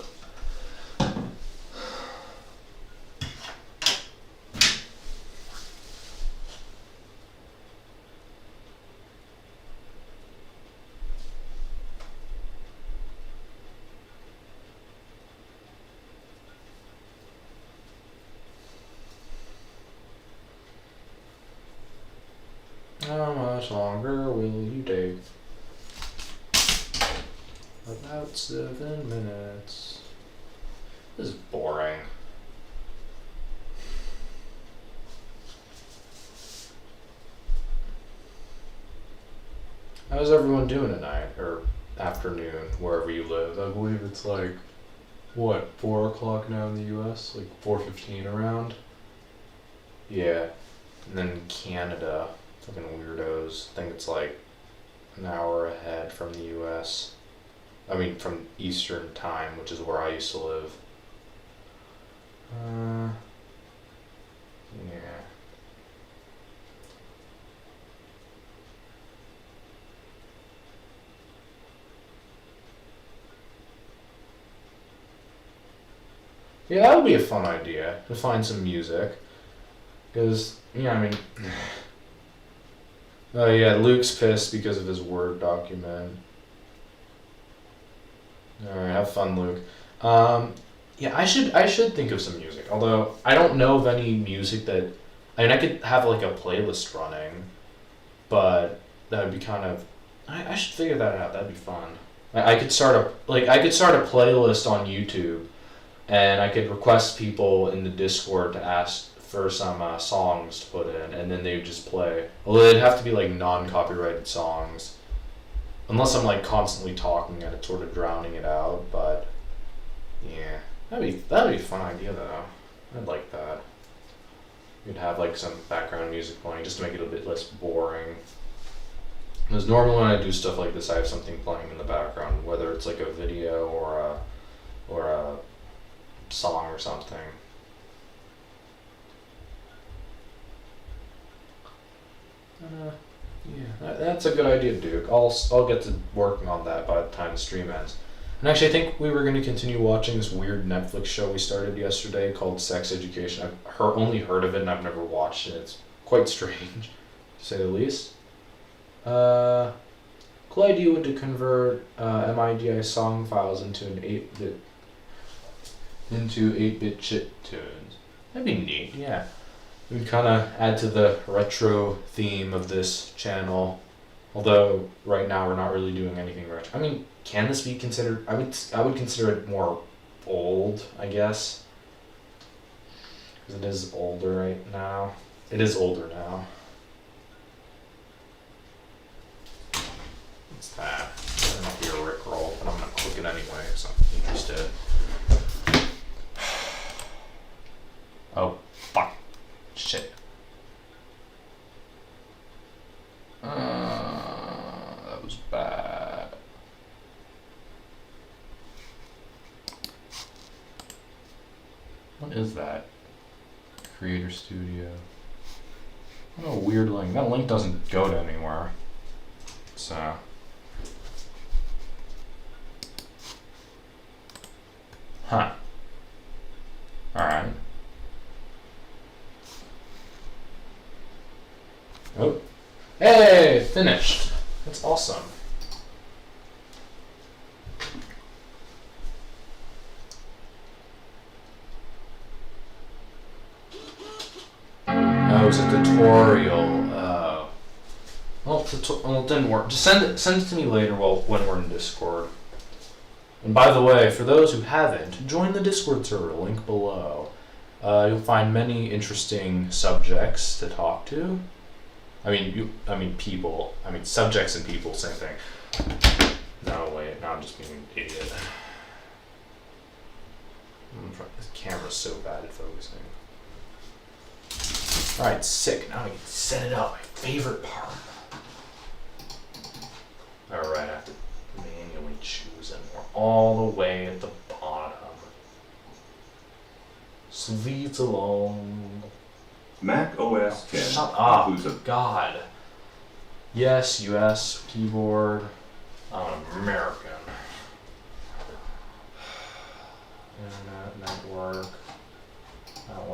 How much longer will you take? About 7 minutes. This is boring. How's everyone doing tonight? Or afternoon, wherever you live? I believe it's like, what, 4 o'clock now in the US? Like 4:15 around? Yeah. And then Canada. Fucking weirdos. I think it's like an hour ahead from the US. I mean, from Eastern time, which is where I used to live. Yeah. Yeah, that would be a fun idea, to find some music. Because, yeah, I mean... Oh yeah, Luke's pissed because of his Word document. Alright, have fun, Luke. Yeah, I should think of some music. Although, I don't know of any music that... I mean, I could have like a playlist running, but that would be kind of... I should figure that out, that'd be fun. I could start a playlist on YouTube, and I could request people in the Discord to ask for some songs to put in, and then they would just play. Although it'd have to be like non-copyrighted songs, unless I'm like constantly talking and it's sort of drowning it out. But yeah, that'd be a fun idea though. I'd like that. You'd have like some background music playing just to make it a bit less boring. Because normally when I do stuff like this, I have something playing in the background, whether it's like a video or a song or something. Yeah, that's a good idea, Duke. I'll get to working on that by the time the stream ends. And actually, I think we were going to continue watching this weird Netflix show we started yesterday called Sex Education. I've only heard of it and I've never watched it. It's quite strange, to say the least. Cool idea would to convert MIDI song files into an 8-bit chip tunes. That'd be neat, yeah. It would kind of add to the retro theme of this channel. Although right now we're not really doing anything retro. I mean, can this be considered? I would consider it more old, I guess, because it is older right now. It is older now. What's that? What is that? Creator Studio. What a weird link. That link doesn't go to anywhere. So. Huh. Alright. Oh. Hey! Finished! That's awesome. Oh, it was a tutorial. Well, it didn't work. Just send it to me later when we're in Discord. And by the way, for those who haven't, join the Discord server, link below. You'll find many interesting subjects to talk to. People. Subjects and people, same thing. No, wait, now I'm just being an idiot. This camera's so bad at focusing. Alright, sick. Now I can set it up. My favorite part. Alright, I have to manually choose it. We're all the way at the bottom. Sweet alone. Mac OS 10 Shut up. includes a God. Yes, US, keyboard. I'm an American. Internet, network. That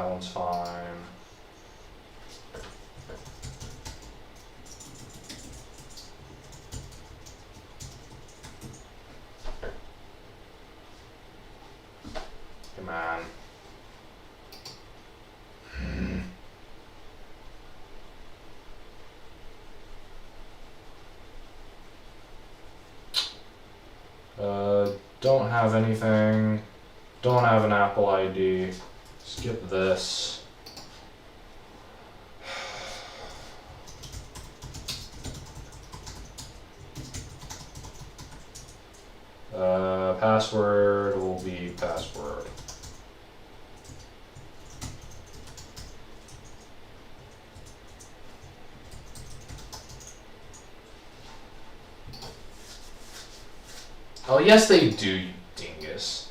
one's fine. Come on. Don't have anything. Don't have an Apple ID. Skip this. Password will be password. Oh, yes they do, you dingus.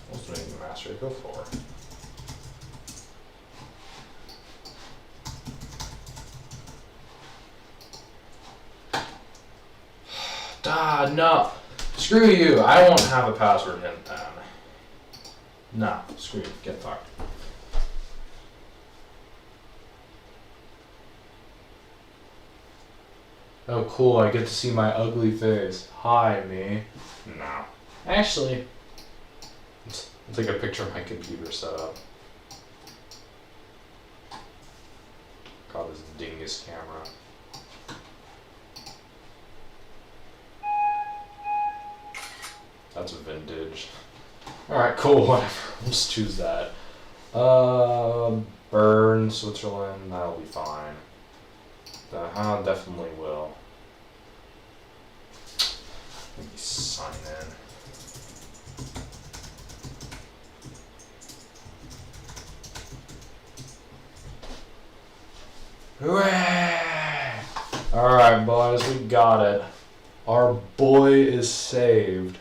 What's doing the Mastergeko4? No. Screw you. I won't have a password hint then. No. Screw you. Get fucked. Oh, cool. I get to see my ugly face. Hi, me. No. Actually, I'll take a picture of my computer setup. God, this dingus camera. That's vintage. Alright, cool, whatever. Let's choose that. Bern, Switzerland, that'll be fine. Definitely will. Let me sign in. Hooray! Alright, boys, we got it. Our boy is saved.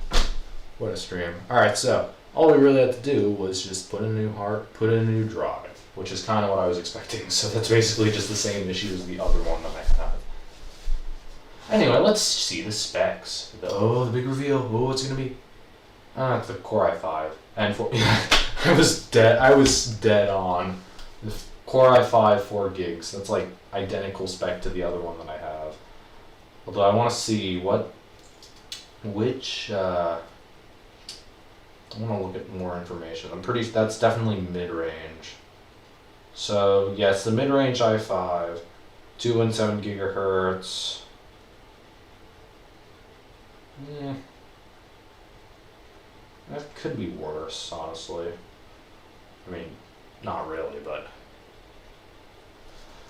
What a stream. Alright, so all we really had to do was just put in a new put in a new drive, which is kind of what I was expecting. So that's basically just the same issue as the other one that I had. Anyway, let's see the specs. The big reveal. Oh, what's it gonna be? It's the Core i5 and 4. I was dead on. The Core i5 4 gigs. That's like identical spec to the other one that I have. Although I want to see which. I want to look at more information. That's definitely mid-range. So, yeah, it's the mid-range i5, 217 gigahertz. Yeah. That could be worse, honestly. I mean, not really, but...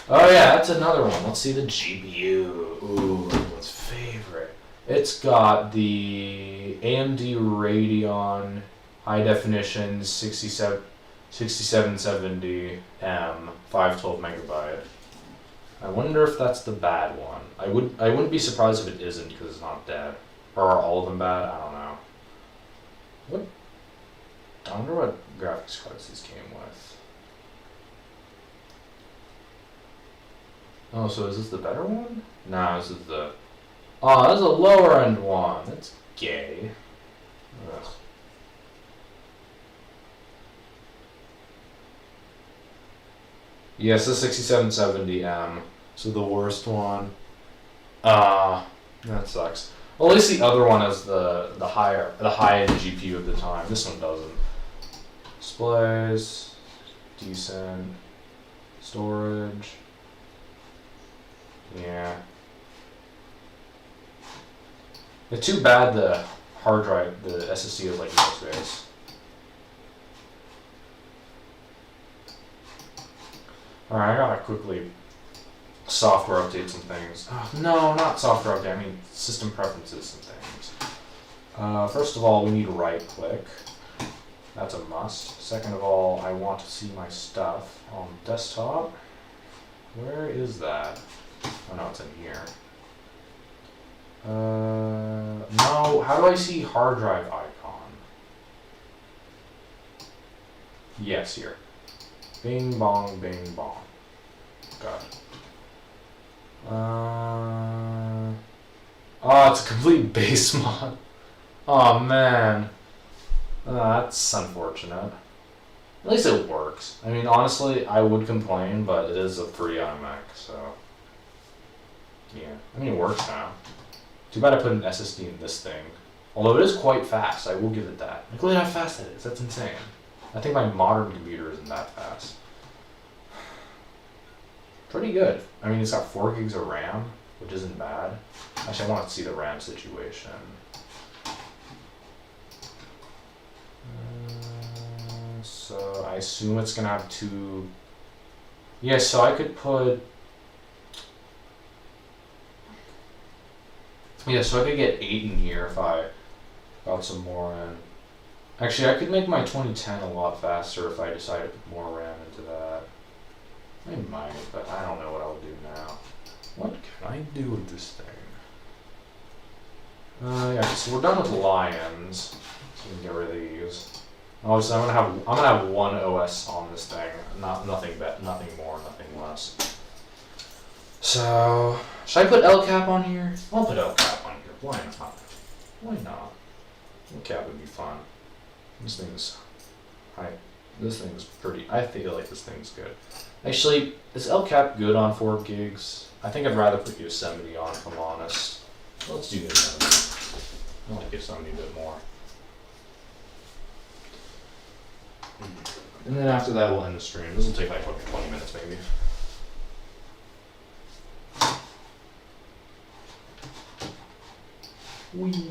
Oh yeah, that's another one. Let's see the GPU. Ooh, everyone's favorite. It's got the AMD Radeon high definition 6770M 512 megabyte. I wonder if that's the bad one. I wouldn't be surprised if it isn't because it's not dead. Or are all of them bad? I don't know. What? I wonder what graphics cards these came with. Oh, so is this the better one? Nah, this is the... Oh, that's a lower end one. That's gay. Ugh. Yes, the 6770M. So the worst one. That sucks. Well, at least the other one has the high end GPU of the time. This one doesn't. Displays, decent. Storage. Yeah. It's too bad the hard drive, the SSD is like no space. Alright, I gotta quickly software update some things. Oh, no, not software update, I mean system preferences and things. First of all, we need right click. That's a must. Second of all, I want to see my stuff on desktop. Where is that? Oh no, it's in here. No, how do I see hard drive icon? Yes, here. Bing bong, bing bong. Got it. Oh, it's a complete base mod. Oh man. That's unfortunate. At least it works. I mean, honestly, I would complain, but it is a free iMac, so... Yeah, I mean, it works now. Too bad I put an SSD in this thing. Although it is quite fast, I will give it that. Look at how fast it is, that's insane. I think my modern computer isn't that fast. Pretty good. I mean, it's got 4 gigs of RAM, which isn't bad. Actually, I want to see the RAM situation. So I assume it's gonna have 2. Yeah, so I could put. Yeah, so I could get 8 in here if I got some more in. Actually, I could make my 2010 a lot faster if I decide to put more RAM into that. I might, but I don't know what I'll do now. What can I do with this thing? Yeah, so we're done with lions. So we can get rid of these. Oh, so I'm gonna have one OS on this thing, nothing more, nothing less. So should I put LCAP on here? I'll put LCAP on here. Why not? Why not? LCAP would be fun. This thing's pretty. I feel like this thing's good. Actually, is LCAP good on 4 gigs? I think I'd rather put Yosemite on, if I'm honest. Let's do Yosemite. I like Yosemite a bit more. And then after that, we'll end the stream. This will take like 20 minutes, maybe. Whee!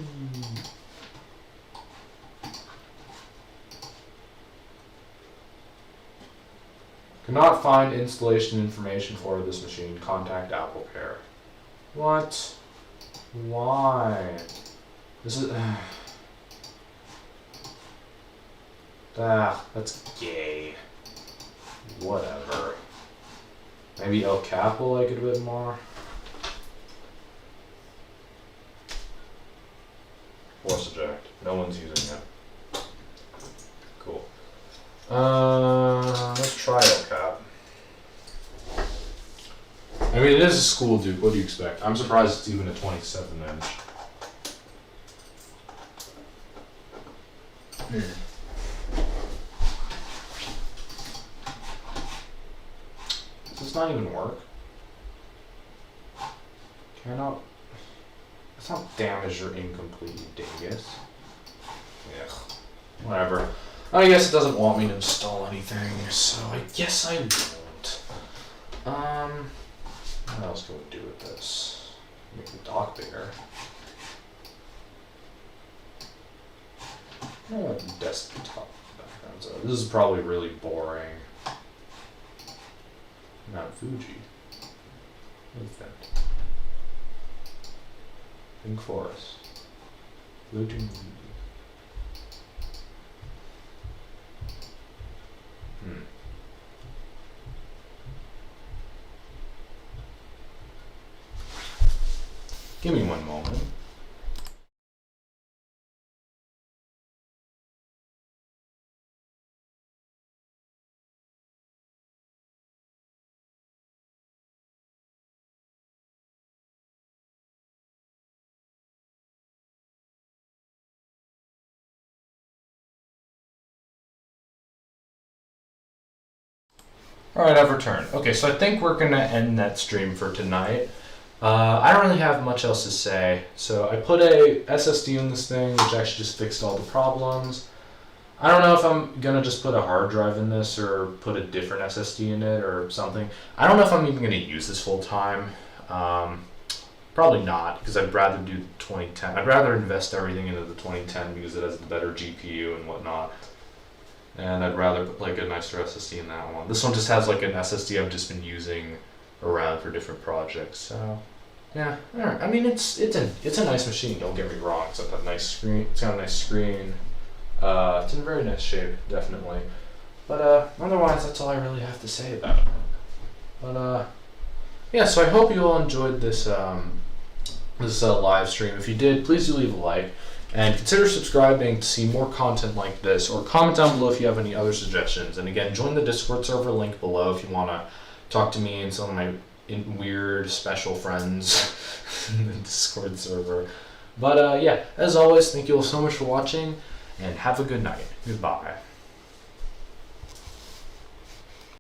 Cannot find installation information for this machine. Contact Apple Care. What? Why? This is. That's gay. Whatever. Maybe El Cap will like it a bit more. Force eject. No one's using it. Cool. Let's try El Cap. I mean, it is a school Duke. What do you expect? I'm surprised it's even a 27-inch. Does this not even work? Cannot. It's not damaged or incomplete, you dingus. Ugh. Whatever. I guess it doesn't want me to install anything, so I guess I won't. What else can we do with this? Make the dock bigger. I don't know what desktop backgrounds are. This is probably really boring. Mount Fuji. Elephant. Pink Forest. Floating leaves. Give me one moment. Alright, I've returned. Okay, so I think we're gonna end that stream for tonight. I don't really have much else to say. So I put a SSD in this thing, which actually just fixed all the problems. I don't know if I'm gonna just put a hard drive in this or put a different SSD in it or something. I don't know if I'm even gonna use this full time. Probably not, because I'd rather do 2010. I'd rather invest everything into the 2010 because it has the better GPU and whatnot. And I'd rather put like a nicer SSD in that one. This one just has like an SSD I've just been using around for different projects. So yeah, alright. I mean it's a nice machine. Don't get me wrong. It's got a nice screen. It's got a nice screen. It's in very nice shape, definitely. But otherwise, that's all I really have to say about it. But yeah. So I hope you all enjoyed this live stream. If you did, please do leave a like. And consider subscribing to see more content like this, or comment down below if you have any other suggestions. And again, join the Discord server link below if you want to talk to me and some of my weird special friends in the Discord server. But yeah, as always, thank you all so much for watching, and have a good night. Goodbye.